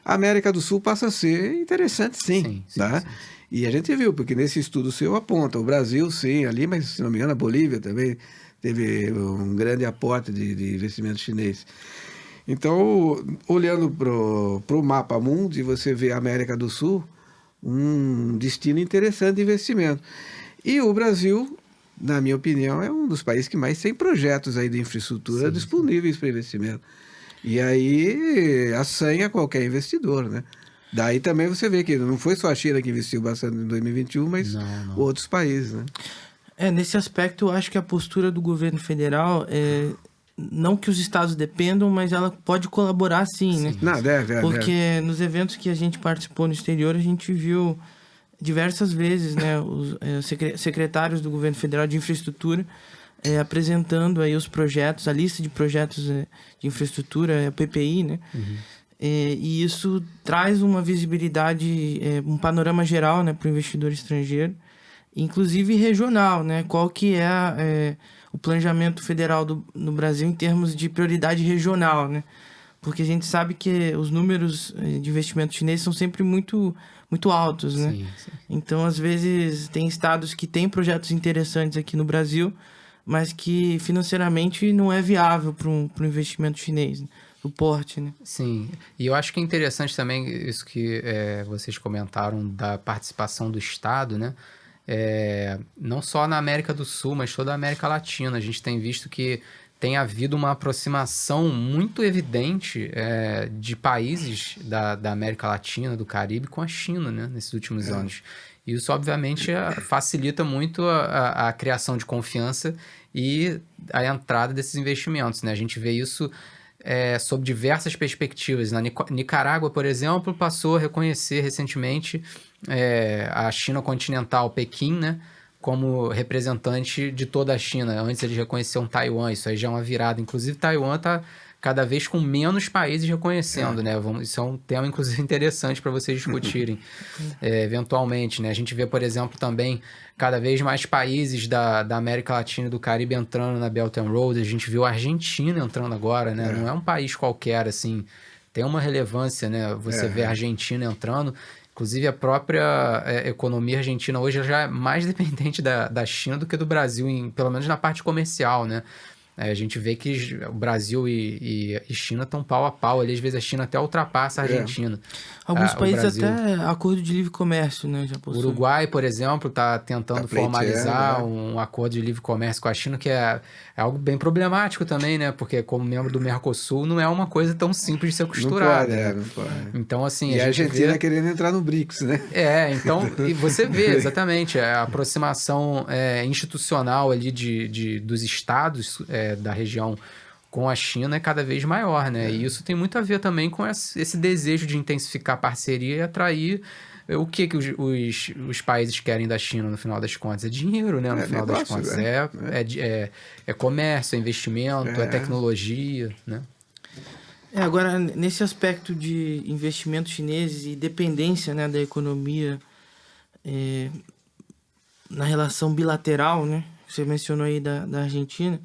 A América do Sul passa a ser interessante, sim. Tá? Sim. E a gente viu, porque nesse estudo seu aponta, o Brasil, sim, ali, mas se não me engano, a Bolívia também teve um grande aporte de investimento chinês. Então, olhando para o mapa mundo, você vê a América do Sul, um destino interessante de investimento. E o Brasil, na minha opinião, é um dos países que mais tem projetos aí de infraestrutura disponíveis para investimento. E aí assanha qualquer investidor, né? Daí também você vê que não foi só a China que investiu bastante em 2021, mas outros países, né? Nesse aspecto, eu acho que a postura do governo federal não que os estados dependam, mas ela pode colaborar sim, né? Não, deve. Porque nos eventos que a gente participou no exterior, a gente viu diversas vezes, né, os secretários do governo federal de infraestrutura apresentando aí os projetos, a lista de projetos de infraestrutura, a PPI, né? E isso traz uma visibilidade, um panorama geral, né, para o investidor estrangeiro, inclusive regional, né? Qual que é o planejamento federal no Brasil em termos de prioridade regional, né? Porque a gente sabe que os números de investimento chinês são sempre muito, muito altos, né? Sim. Então, às vezes, tem estados que têm projetos interessantes aqui no Brasil, mas que financeiramente não é viável para um investimento chinês, né? O porte, né? Sim, e eu acho que é interessante também isso que vocês comentaram da participação do Estado, né? Não só na América do Sul, mas toda a América Latina. A gente tem visto que tem havido uma aproximação muito evidente de países da América Latina, do Caribe, com a China, né? Nesses últimos anos. E isso, obviamente, facilita muito a criação de confiança e a entrada desses investimentos, né? A gente vê isso sob diversas perspectivas. Na Nicarágua, por exemplo, passou a reconhecer recentemente a China continental, Pequim, né, como representante de toda a China. Antes eles reconheciam Taiwan, isso aí já é uma virada. Inclusive, Taiwan está cada vez com menos países reconhecendo, né? Isso é um tema, inclusive, interessante para vocês discutirem eventualmente, né? A gente vê, por exemplo, também cada vez mais países da América Latina e do Caribe entrando na Belt and Road. A gente viu a Argentina entrando agora, né? Não é um país qualquer, assim. Tem uma relevância, né? Você vê a Argentina entrando. Inclusive, a própria economia argentina hoje já é mais dependente da China do que do Brasil, pelo menos na parte comercial, né? A gente vê que o Brasil e China estão pau a pau ali, às vezes a China até ultrapassa a Argentina. Alguns países Brasil... até acordo de livre comércio, né? Já O Uruguai, por exemplo, está tentando formalizar um acordo de livre comércio com a China, que é algo bem problemático também, né? Porque como membro do Mercosul, não é uma coisa tão simples de ser costurada. Não pode. Então, assim, e a Argentina querendo entrar no BRICS, né? Então, e você vê exatamente a aproximação institucional ali dos estados da região com a China é cada vez maior, né? E isso tem muito a ver também com esse desejo de intensificar a parceria e atrair o que os países querem da China, no final das contas. É dinheiro, né? No final das contas. É comércio, é investimento, é tecnologia, né? Agora, nesse aspecto de investimentos chineses e dependência, né, da economia na relação bilateral, né? Você mencionou aí da Argentina.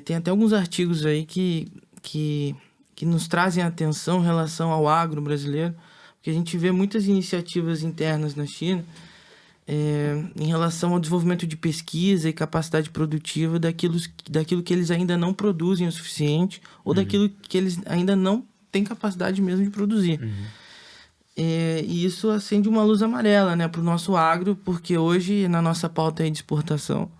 Tem até alguns artigos aí que nos trazem atenção em relação ao agro brasileiro, porque a gente vê muitas iniciativas internas na China em relação ao desenvolvimento de pesquisa e capacidade produtiva daquilo que eles ainda não produzem o suficiente ou daquilo que eles ainda não têm capacidade mesmo de produzir. E isso acende uma luz amarela, né, para o nosso agro, porque hoje, na nossa pauta aí de exportação,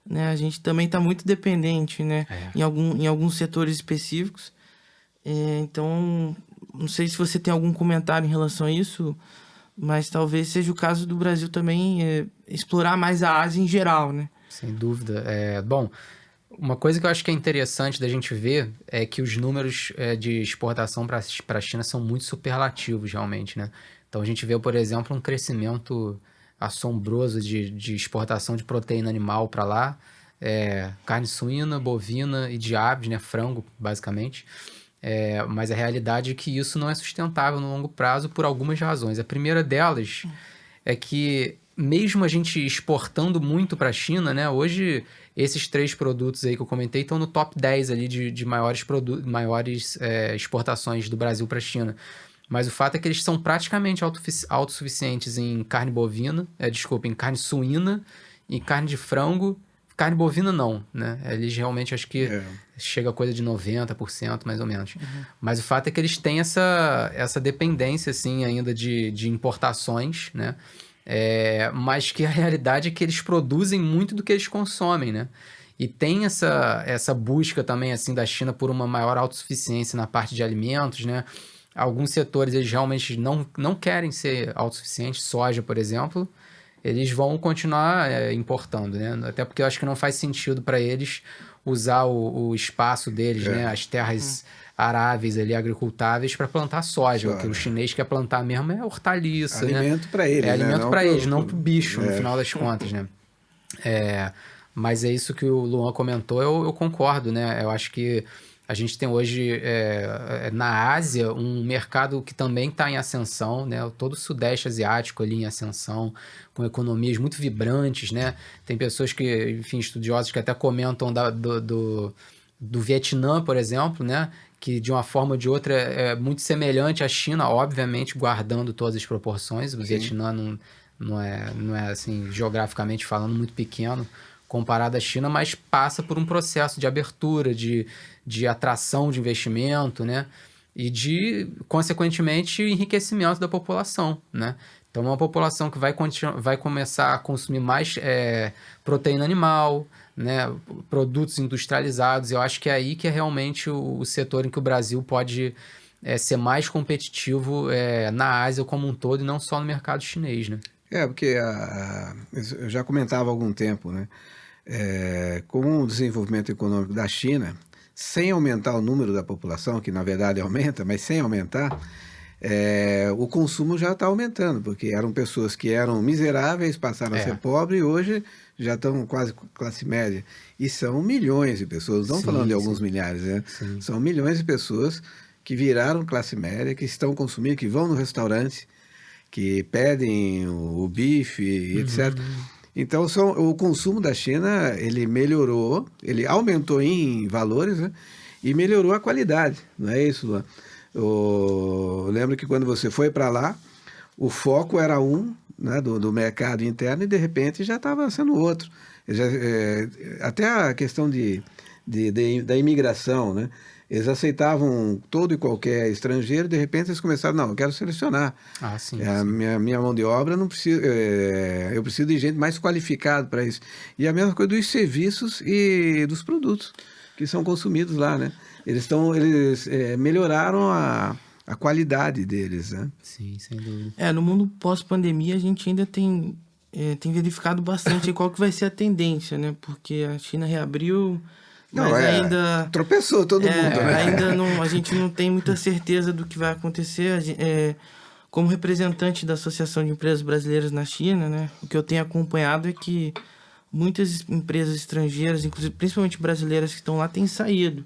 né, a gente também está muito dependente, né, em alguns setores específicos. Então, não sei se você tem algum comentário em relação a isso, mas talvez seja o caso do Brasil também explorar mais a Ásia em geral, né? Sem dúvida. Bom, uma coisa que eu acho que é interessante da gente ver é que os números de exportação para a China são muito superlativos, realmente, né? Então, a gente vê, por exemplo, um crescimento assombroso de exportação de proteína animal para lá, carne suína, bovina e de aves, né? Frango, basicamente. Mas a realidade é que isso não é sustentável no longo prazo por algumas razões. A primeira delas é que, mesmo a gente exportando muito para a China, né, hoje esses 3 produtos aí que eu comentei estão no top 10 ali de maiores exportações do Brasil para a China. Mas o fato é que eles são praticamente autossuficientes em carne bovina, em carne suína, em carne de frango. Carne bovina não, né? Eles realmente, acho que chega a coisa de 90%, mais ou menos. Mas o fato é que eles têm essa dependência, assim, ainda de importações, né? Mas que a realidade é que eles produzem muito do que eles consomem, né? E tem essa busca também, assim, da China por uma maior autossuficiência na parte de alimentos, né? Alguns setores, eles realmente não querem ser autossuficientes, soja, por exemplo, eles vão continuar importando, né? Até porque eu acho que não faz sentido para eles usar o espaço deles, né? As terras aráveis ali, agricultáveis, para plantar soja. O que o chinês quer plantar mesmo é hortaliça, alimento, né? Para eles, alimento para eles, não para o bicho, no final das contas, né? Mas é isso que o Luan comentou, eu concordo, né? Eu acho que a gente tem hoje, na Ásia, um mercado que também está em ascensão, né? Todo o Sudeste Asiático ali em ascensão, com economias muito vibrantes, né? Tem pessoas que, enfim, estudiosos que até comentam do Vietnã, por exemplo, né? Que de uma forma ou de outra é muito semelhante à China, obviamente guardando todas as proporções. O Vietnã não é assim, geograficamente falando, muito pequeno comparado à China, mas passa por um processo de abertura, de atração de investimento, né? E de, consequentemente, enriquecimento da população, né? Então, uma população que vai começar a consumir mais proteína animal, né? Produtos industrializados. Eu acho que é aí que é realmente o setor em que o Brasil pode ser mais competitivo na Ásia como um todo e não só no mercado chinês, né? Porque eu já comentava há algum tempo, né? Com o desenvolvimento econômico da China, sem aumentar o número da população, que na verdade aumenta, mas sem aumentar, o consumo já está aumentando, porque eram pessoas que eram miseráveis, passaram a ser pobres e hoje já estão quase classe média. E são milhões de pessoas, não falando de alguns milhares, né? São milhões de pessoas que viraram classe média, que estão consumindo, que vão no restaurante, que pedem o bife, etc. Então, o consumo da China, ele melhorou, ele aumentou em valores, né? E melhorou a qualidade, não é isso, Luan? Eu lembro que quando você foi para lá, o foco era né, do mercado interno e, de repente, já estava sendo outro. Até a questão de da imigração, né? Eles aceitavam todo e qualquer estrangeiro, de repente eles começaram, não, eu quero selecionar. Sim, A sim. minha mão de obra não precisa, eu preciso de gente mais qualificada para isso. E a mesma coisa dos serviços e dos produtos que são consumidos lá, né? Eles melhoraram a qualidade deles, né? Sim, sem dúvida. No mundo pós-pandemia, a gente ainda tem verificado bastante qual que vai ser a tendência, né? Porque a China reabriu, Não, mas ainda... tropeçou todo mundo, né? Ainda não, a gente não tem muita certeza do que vai acontecer. Como representante da Associação de Empresas Brasileiras na China, né? O que eu tenho acompanhado é que muitas empresas estrangeiras, inclusive principalmente brasileiras que estão lá, têm saído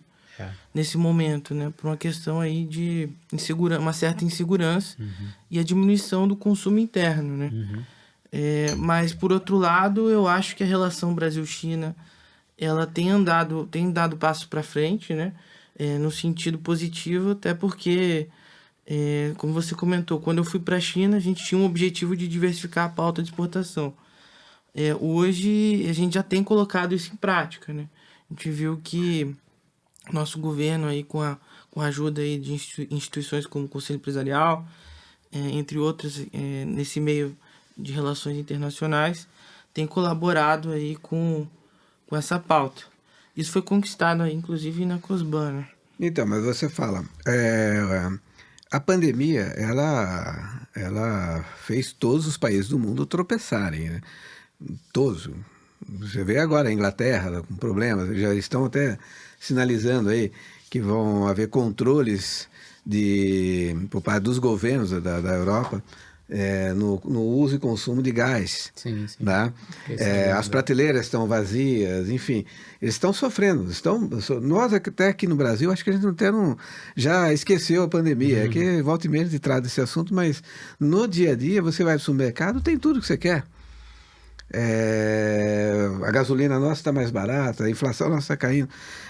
nesse momento, né? Por uma questão aí de uma certa insegurança e a diminuição do consumo interno, né? Mas, por outro lado, eu acho que a relação Brasil-China ela tem dado passo para frente, né? No sentido positivo, até porque, como você comentou, quando eu fui para a China, a gente tinha um objetivo de diversificar a pauta de exportação. Hoje, a gente já tem colocado isso em prática, né? A gente viu que nosso governo, aí, com a ajuda aí de instituições como o Conselho Empresarial, entre outras, nesse meio de relações internacionais, tem colaborado aí com essa pauta. Isso foi conquistado aí, inclusive, na COSBAN, né? Então, mas você fala, a pandemia, ela fez todos os países do mundo tropeçarem, né? Todos. Você vê agora a Inglaterra com problemas, já estão até sinalizando aí que vão haver controles por parte dos governos da Europa no uso e consumo de gás. Sim. Né? As prateleiras estão vazias, enfim, eles estão sofrendo. Nós até aqui no Brasil, acho que a gente já esqueceu a pandemia. É que volta e meia de trás desse assunto, mas no dia a dia você vai para o supermercado, tem tudo que você quer. A gasolina nossa está mais barata, a inflação nossa está caindo.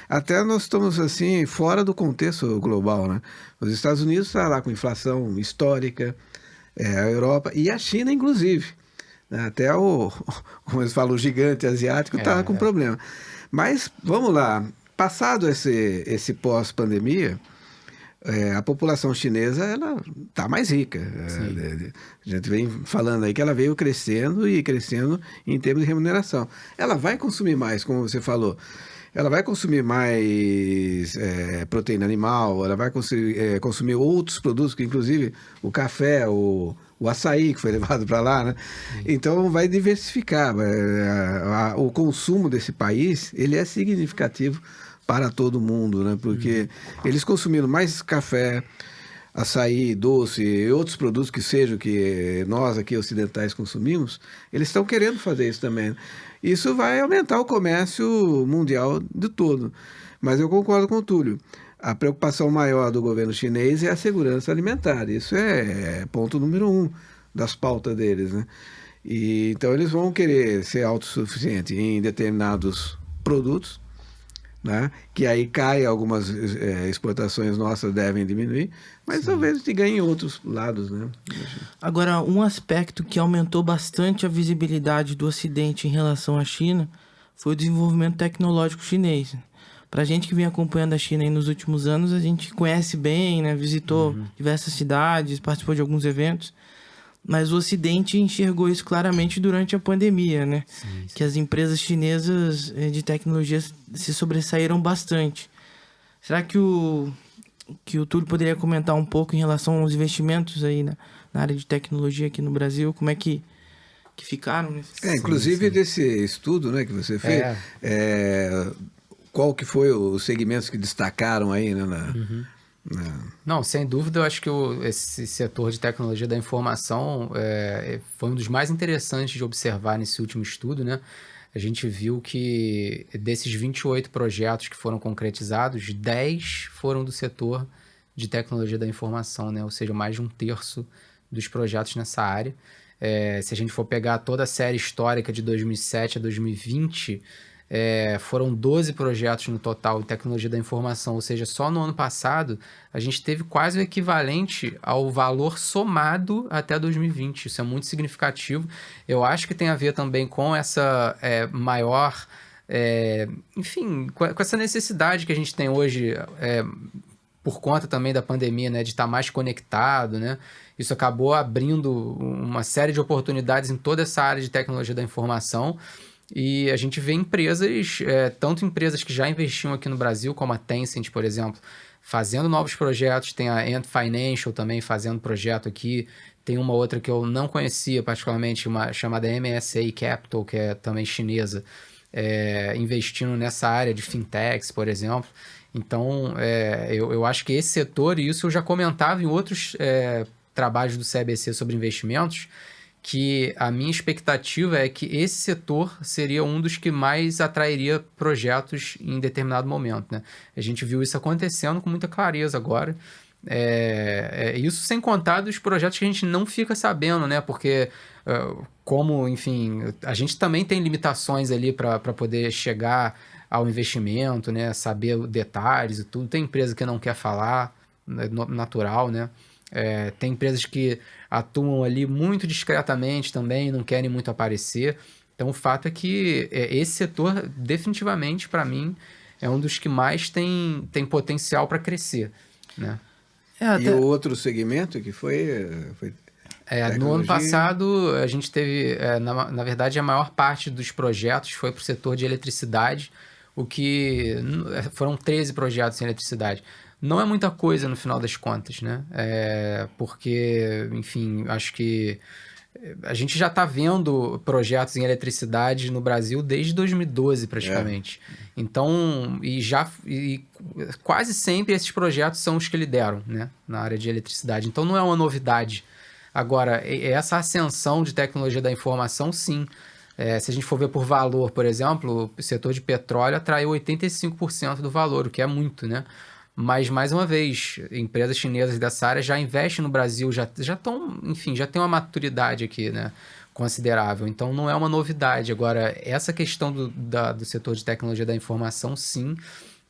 Até nós estamos assim fora do contexto global, né? Os Estados Unidos estão lá com inflação histórica, a Europa e a China, inclusive. Até como eles falam, o gigante asiático está com problema. Mas vamos lá, passado esse pós-pandemia, a população chinesa ela está mais rica. A gente vem falando aí que ela veio crescendo e crescendo em termos de remuneração. Ela vai consumir mais, como você falou. Ela vai consumir mais proteína animal, ela vai consumir outros produtos, que inclusive o café, o açaí que foi levado para lá, né? Então vai diversificar. O consumo desse país ele é significativo para todo mundo, né? Porque eles consumiram mais café, açaí, doce e outros produtos que sejam que nós aqui ocidentais consumimos, eles estão querendo fazer isso também. Isso vai aumentar o comércio mundial de todo. Mas eu concordo com o Túlio. A preocupação maior do governo chinês é a segurança alimentar. Isso é ponto número 1 das pautas deles, né? Então eles vão querer ser autossuficientes em determinados produtos, né? Que aí algumas exportações nossas devem diminuir, mas talvez a gente ganhe em outros lados, né? Agora, um aspecto que aumentou bastante a visibilidade do Ocidente em relação à China foi o desenvolvimento tecnológico chinês. Para a gente que vem acompanhando a China aí nos últimos anos, a gente conhece bem, né? Visitou diversas cidades, participou de alguns eventos, mas o Ocidente enxergou isso claramente durante a pandemia, né? Sim. Que as empresas chinesas de tecnologia se sobressaíram bastante. Será que o Túlio poderia comentar um pouco em relação aos investimentos aí na área de tecnologia aqui no Brasil? Como é que ficaram? Inclusive desse estudo, né, que você fez, qual que foi os segmentos que destacaram aí, né, Não, sem dúvida, eu acho que esse setor de tecnologia da informação foi um dos mais interessantes de observar nesse último estudo, né? A gente viu que desses 28 projetos que foram concretizados, 10 foram do setor de tecnologia da informação, né? Ou seja, mais de 1/3 dos projetos nessa área. Se a gente for pegar toda a série histórica de 2007 a 2020... foram 12 projetos no total em tecnologia da informação, ou seja, só no ano passado a gente teve quase o equivalente ao valor somado até 2020. Isso é muito significativo. Eu acho que tem a ver também com essa maior Enfim, com essa necessidade que a gente tem hoje, por conta também da pandemia, né, de estar mais conectado, né? Isso acabou abrindo uma série de oportunidades em toda essa área de tecnologia da informação. E a gente vê empresas, tanto empresas que já investiam aqui no Brasil, como a Tencent, por exemplo, fazendo novos projetos. Tem a Ant Financial também fazendo projeto aqui. Tem uma outra que eu não conhecia particularmente, uma chamada MSA Capital, que é também chinesa, investindo nessa área de fintechs, por exemplo. Então, eu acho que esse setor, e isso eu já comentava em outros trabalhos do CABC sobre investimentos, que a minha expectativa é que esse setor seria um dos que mais atrairia projetos em determinado momento, né? A gente viu isso acontecendo com muita clareza agora. Isso sem contar dos projetos que a gente não fica sabendo, né? Porque, como, enfim, a gente também tem limitações ali para poder chegar ao investimento, né? Saber detalhes e tudo. Tem empresa que não quer falar, natural, né? Tem empresas que atuam ali muito discretamente também, não querem muito aparecer. Então, o fato é que esse setor, definitivamente, para mim, é um dos que mais tem potencial para crescer, né? E o outro segmento que foi no ano passado, a gente teve, na verdade, a maior parte dos projetos foi para o setor de eletricidade, o que foram 13 projetos em eletricidade. Não é muita coisa no final das contas, né? Porque, enfim, acho que a gente já está vendo projetos em eletricidade no Brasil desde 2012, praticamente. Então, e quase sempre esses projetos são os que lideram, né? Na área de eletricidade. Então, não é uma novidade. Agora, essa ascensão de tecnologia da informação, sim. Se a gente for ver por valor, por exemplo, o setor de petróleo atraiu 85% do valor, o que é muito, né? Mas, mais uma vez, empresas chinesas dessa área já investem no Brasil, já estão, enfim, já tem uma maturidade aqui, né, considerável. Então, não é uma novidade. Agora, essa questão do setor de tecnologia da informação, sim,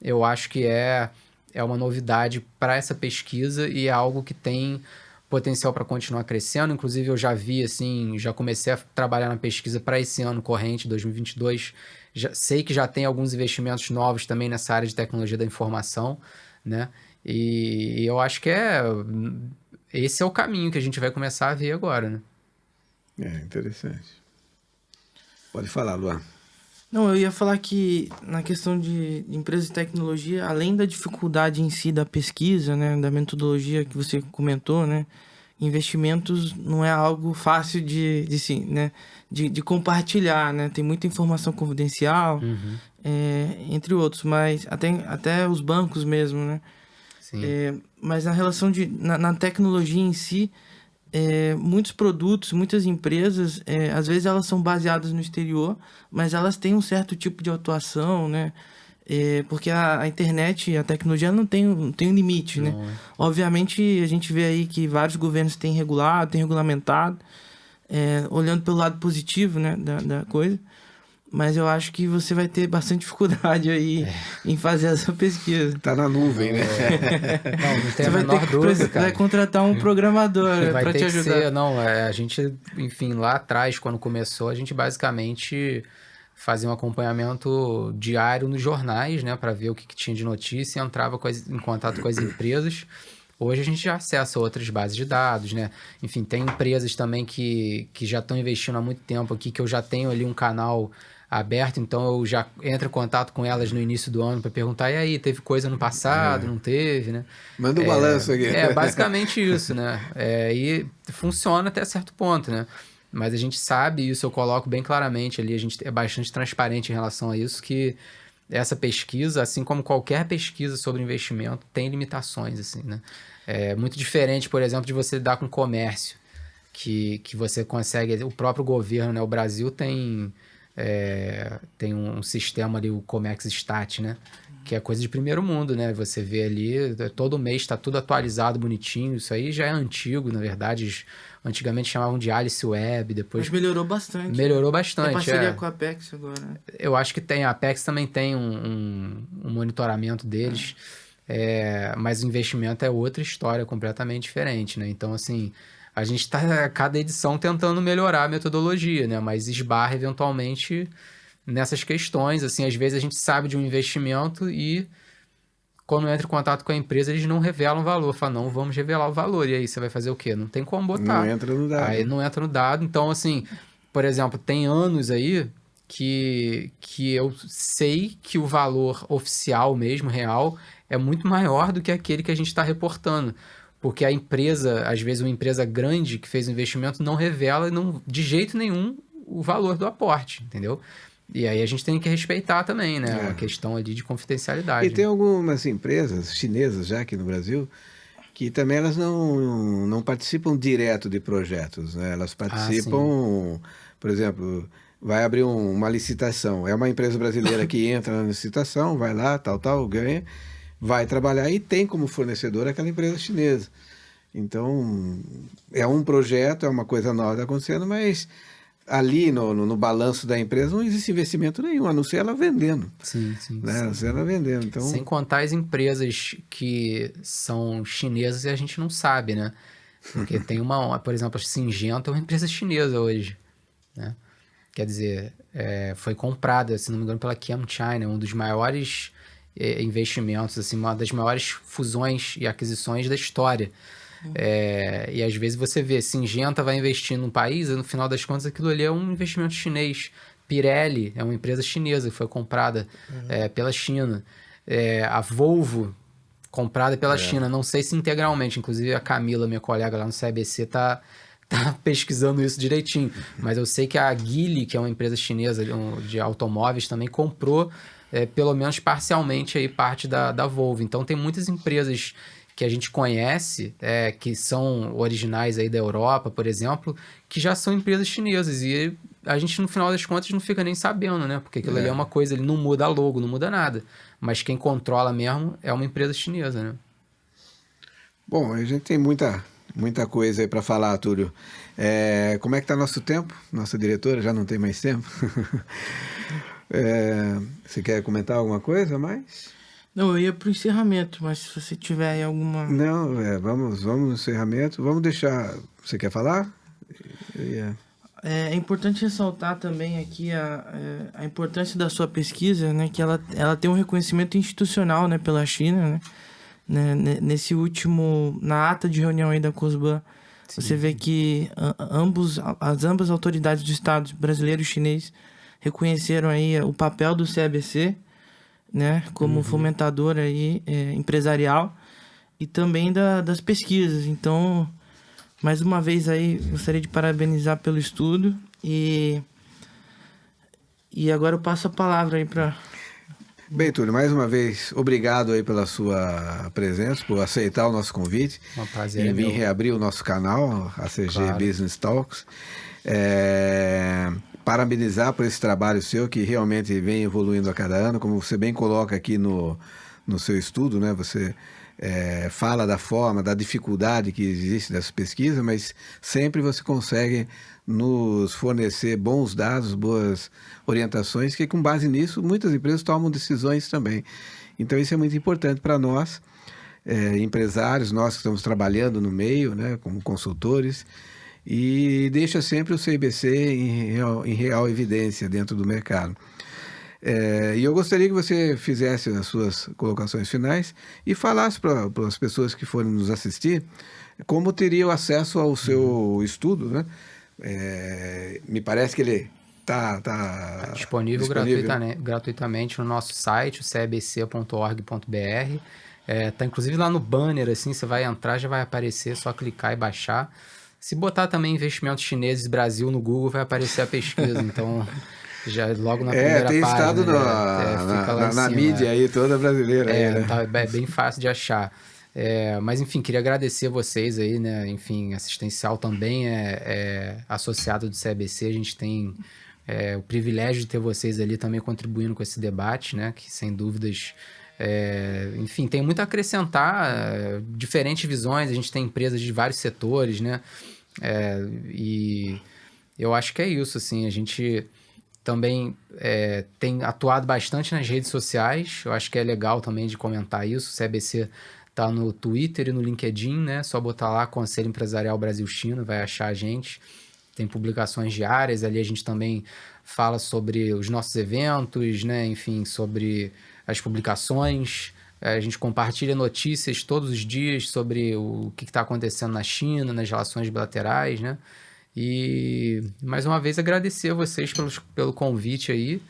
eu acho que é uma novidade para essa pesquisa e é algo que tem potencial para continuar crescendo. Inclusive, eu já vi, assim, já comecei a trabalhar na pesquisa para esse ano corrente, 2022. Sei que já tem alguns investimentos novos também nessa área de tecnologia da informação, né? E eu acho que esse é o caminho que a gente vai começar a ver agora, né? Interessante. Pode falar, Luan. Não, eu ia falar que na questão de empresas de tecnologia, além da dificuldade em si da pesquisa, né, da metodologia que você comentou, né, investimentos não é algo fácil de compartilhar, né? Tem muita informação confidencial, entre outros, mas até os bancos mesmo, né? Sim. Mas na relação na tecnologia em si, muitos produtos, muitas empresas, às vezes elas são baseadas no exterior, mas elas têm um certo tipo de atuação, né? Porque a internet, a tecnologia não tem um limite, né? Obviamente, a gente vê aí que vários governos têm regulado, têm regulamentado, olhando pelo lado positivo, né, da coisa. Mas eu acho que você vai ter bastante dificuldade aí em fazer essa pesquisa. Tá na nuvem, né? Não tem a menor dúvida, cara. Vai contratar um programador para te ajudar. A gente, enfim, lá atrás, quando começou, a gente basicamente fazia um acompanhamento diário nos jornais, né, para ver o que tinha de notícia e entrava em contato com as empresas. Hoje a gente já acessa outras bases de dados, né? Enfim, tem empresas também que já estão investindo há muito tempo aqui, que eu já tenho ali um canal aberto, então eu já entro em contato com elas no início do ano para perguntar, e aí, teve coisa no passado, não teve, né? Manda um balanço aqui. Basicamente isso, né? E funciona até certo ponto, né? Mas a gente sabe, isso eu coloco bem claramente ali, a gente é bastante transparente em relação a isso, que essa pesquisa, assim como qualquer pesquisa sobre investimento, tem limitações, assim, né? É muito diferente, por exemplo, de você lidar com comércio, que você consegue... O próprio governo, né? O Brasil tem um sistema ali, o Comex Stat, né? Que é coisa de primeiro mundo, né? Você vê ali, todo mês está tudo atualizado, bonitinho. Isso aí já é antigo, na verdade. Antigamente chamavam de Alice Web, depois... Mas melhorou bastante. Melhorou bastante, tem parceria com a Apex agora, né? Eu acho que tem. A Apex também tem um monitoramento deles. Mas o investimento é outra história, completamente diferente, né? Então, assim, a gente está, cada edição, tentando melhorar a metodologia, né? Mas esbarra, eventualmente, nessas questões. Assim, às vezes a gente sabe de um investimento e quando entra em contato com a empresa, eles não revelam o valor. Falam, não, vamos revelar o valor. E aí, você vai fazer o quê? Não tem como botar. Não entra no dado. Aí não entra no dado. Então, assim, por exemplo, tem anos aí que eu sei que o valor oficial mesmo, real, é muito maior do que aquele que a gente está reportando. Porque a empresa, às vezes uma empresa grande que fez o investimento não revela de jeito nenhum o valor do aporte, entendeu? E aí a gente tem que respeitar também, né? A questão ali de confidencialidade. E tem algumas empresas chinesas já aqui no Brasil que também elas não participam direto de projetos, né? Elas participam, por exemplo, vai abrir uma licitação. É uma empresa brasileira que entra na licitação, vai lá, tal, ganha, vai trabalhar e tem como fornecedor aquela empresa chinesa. Então, é um projeto, é uma coisa nova acontecendo, mas ali no balanço da empresa não existe investimento nenhum, a não ser ela vendendo. Sim. Né? A não ser ela vendendo. Então... Sem contar as empresas que são chinesas e a gente não sabe, né? Porque tem por exemplo, a Syngenta é uma empresa chinesa hoje, né? Quer dizer, foi comprada, se não me engano, pela ChemChina, um dos maiores investimentos, assim, uma das maiores fusões e aquisições da história. E às vezes você vê, Syngenta vai investir num país e no final das contas aquilo ali é um investimento chinês. Pirelli é uma empresa chinesa que foi comprada pela China. A Volvo, comprada pela China, não sei se integralmente, inclusive a Camila, minha colega lá no CABC, tá pesquisando isso direitinho, mas eu sei que a Geely, que é uma empresa chinesa de automóveis, também comprou pelo menos parcialmente aí parte da Volvo. Então tem muitas empresas que a gente conhece, que são originais aí da Europa, por exemplo, que já são empresas chinesas e a gente, no final das contas, não fica nem sabendo, né? Porque aquilo ali é uma coisa, ele não muda a logo, não muda nada. Mas quem controla mesmo é uma empresa chinesa, né? Bom, a gente tem muita coisa aí para falar, Túlio. Como é que tá nosso tempo? Nossa diretora já não tem mais tempo. Você quer comentar alguma coisa a mais? Não, eu ia pro encerramento, mas se você tiver aí alguma... Não, vamos no encerramento. Vamos deixar... Você quer falar? É importante ressaltar também aqui a importância da sua pesquisa, né? Que ela tem um reconhecimento institucional, né, pela China, né? Nesse último... Na ata de reunião aí da COSBAN, você vê que ambas autoridades do Estado, brasileiro e chinês, reconheceram aí o papel do CABC, né, como fomentador aí, empresarial e também das pesquisas. Então, mais uma vez aí, gostaria de parabenizar pelo estudo e agora eu passo a palavra aí para... Bem, Túlio, mais uma vez, obrigado aí pela sua presença, por aceitar o nosso convite. Um prazer, e vir reabrir o nosso canal, a CG Business Talks. Parabenizar por esse trabalho seu, que realmente vem evoluindo a cada ano, como você bem coloca aqui no seu estudo, né? Você fala da forma, da dificuldade que existe dessa pesquisa, mas sempre você consegue nos fornecer bons dados, boas orientações, que com base nisso, muitas empresas tomam decisões também. Então, isso é muito importante para nós, empresários, nós que estamos trabalhando no meio, né, como consultores, e deixa sempre o CIBC em real evidência dentro do mercado. E eu gostaria que você fizesse as suas colocações finais e falasse para as pessoas que forem nos assistir como teriam acesso ao seu estudo, né? Me parece que ele está disponível gratuitamente no nosso site, o cabc.org.br. Tá inclusive lá no banner, assim, você vai entrar, já vai aparecer, só clicar e baixar. Se botar também investimentos chineses Brasil no Google, vai aparecer a pesquisa, então já logo na primeira tem página. Tem estado na mídia aí, toda brasileira. Aí, né? É bem fácil de achar. Mas, enfim, queria agradecer vocês aí, né? Enfim, Assistencial também é associado do CABC, a gente tem o privilégio de ter vocês ali também contribuindo com esse debate, né? Que, sem dúvidas... enfim, tem muito a acrescentar, diferentes visões, a gente tem empresas de vários setores, né? E eu acho que é isso, assim, a gente também tem atuado bastante nas redes sociais, eu acho que é legal também de comentar isso. O CABC tá no Twitter e no LinkedIn, né? Só botar lá Conselho Empresarial Brasil-China, vai achar a gente. tem publicações diárias, ali a gente também fala sobre os nossos eventos, né? Enfim, sobre as publicações. A gente compartilha notícias todos os dias sobre o que está acontecendo na China, nas relações bilaterais, né? E, mais uma vez, agradecer a vocês pelo convite aí.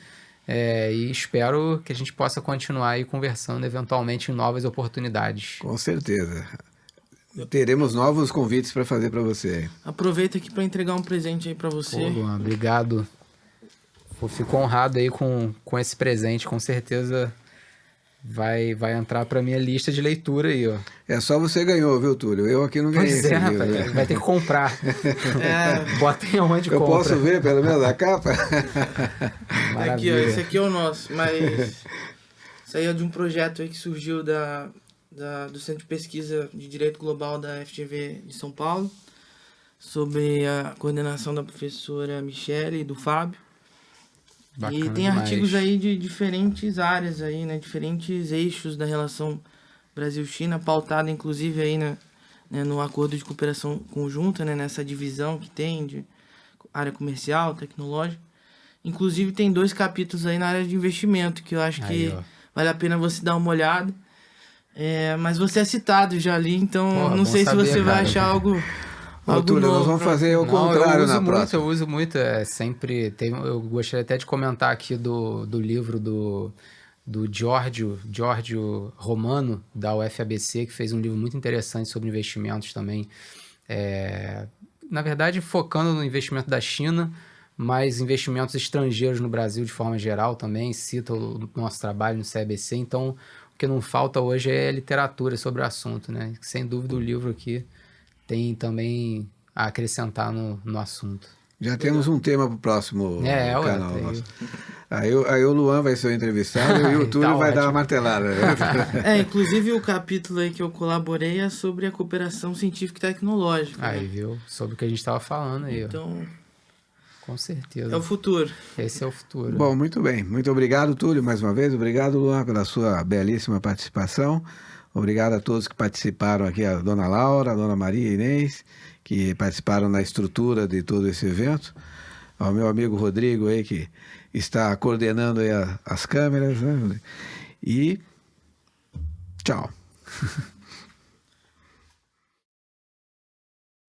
E espero que a gente possa continuar aí conversando eventualmente em novas oportunidades. Com certeza. Teremos novos convites para fazer para você. Aproveita aqui para entregar um presente aí para você. Pô, Luan, obrigado. Fico honrado aí com esse presente, com certeza vai entrar para minha lista de leitura aí, ó. É só você ganhou, viu, Túlio? Eu aqui não ganhei esse livro, rapaz, né? vai ter que comprar. Bota aí onde Eu compra. posso ver pelo menos a capa? Aqui, ó, esse aqui é o nosso, mas isso aí é de um projeto aí que surgiu do Centro de Pesquisa de Direito Global da FGV de São Paulo, sob a coordenação da professora Michele e do Fábio. Bacana E tem demais. artigos aí de diferentes áreas aí, né? Diferentes eixos da relação Brasil-China, pautada inclusive aí no acordo de cooperação conjunta, né? Nessa divisão que tem de área comercial, tecnológica. Inclusive tem 2 capítulos aí na área de investimento, que eu acho que vale a pena você dar uma olhada. Mas você é citado já ali, então Porra, não sei se saber, você vai cara. achar algo Túlio, nós novo vamos pra- fazer o contrário na próxima. Eu uso muito, sempre eu gostaria até de comentar aqui do livro do Giorgio Romano, da UFABC, que fez um livro muito interessante sobre investimentos também. Na verdade, focando no investimento da China, mas investimentos estrangeiros no Brasil de forma geral também, cita o nosso trabalho no CABC, então o que não falta hoje é literatura sobre o assunto, né? Sem dúvida o livro aqui tem também a acrescentar no assunto. Já temos um tema para o próximo canal tem. nosso. Aí o Luan vai ser o entrevistado e o Túlio Tá vai dar ótimo. uma martelada. Né? Inclusive o capítulo aí que eu colaborei é sobre a cooperação científica e tecnológica. Aí, né? viu? Sobre o que a gente estava falando aí, ó. Então, Com certeza. é o futuro. Esse é o futuro. Bom, muito bem. Muito obrigado, Túlio, mais uma vez. Obrigado, Luan, pela sua belíssima participação. Obrigado a todos que participaram aqui, a dona Laura, a dona Maria Inês, que participaram na estrutura de todo esse evento. Ao meu amigo Rodrigo aí, que está coordenando aí as câmeras, né? E tchau.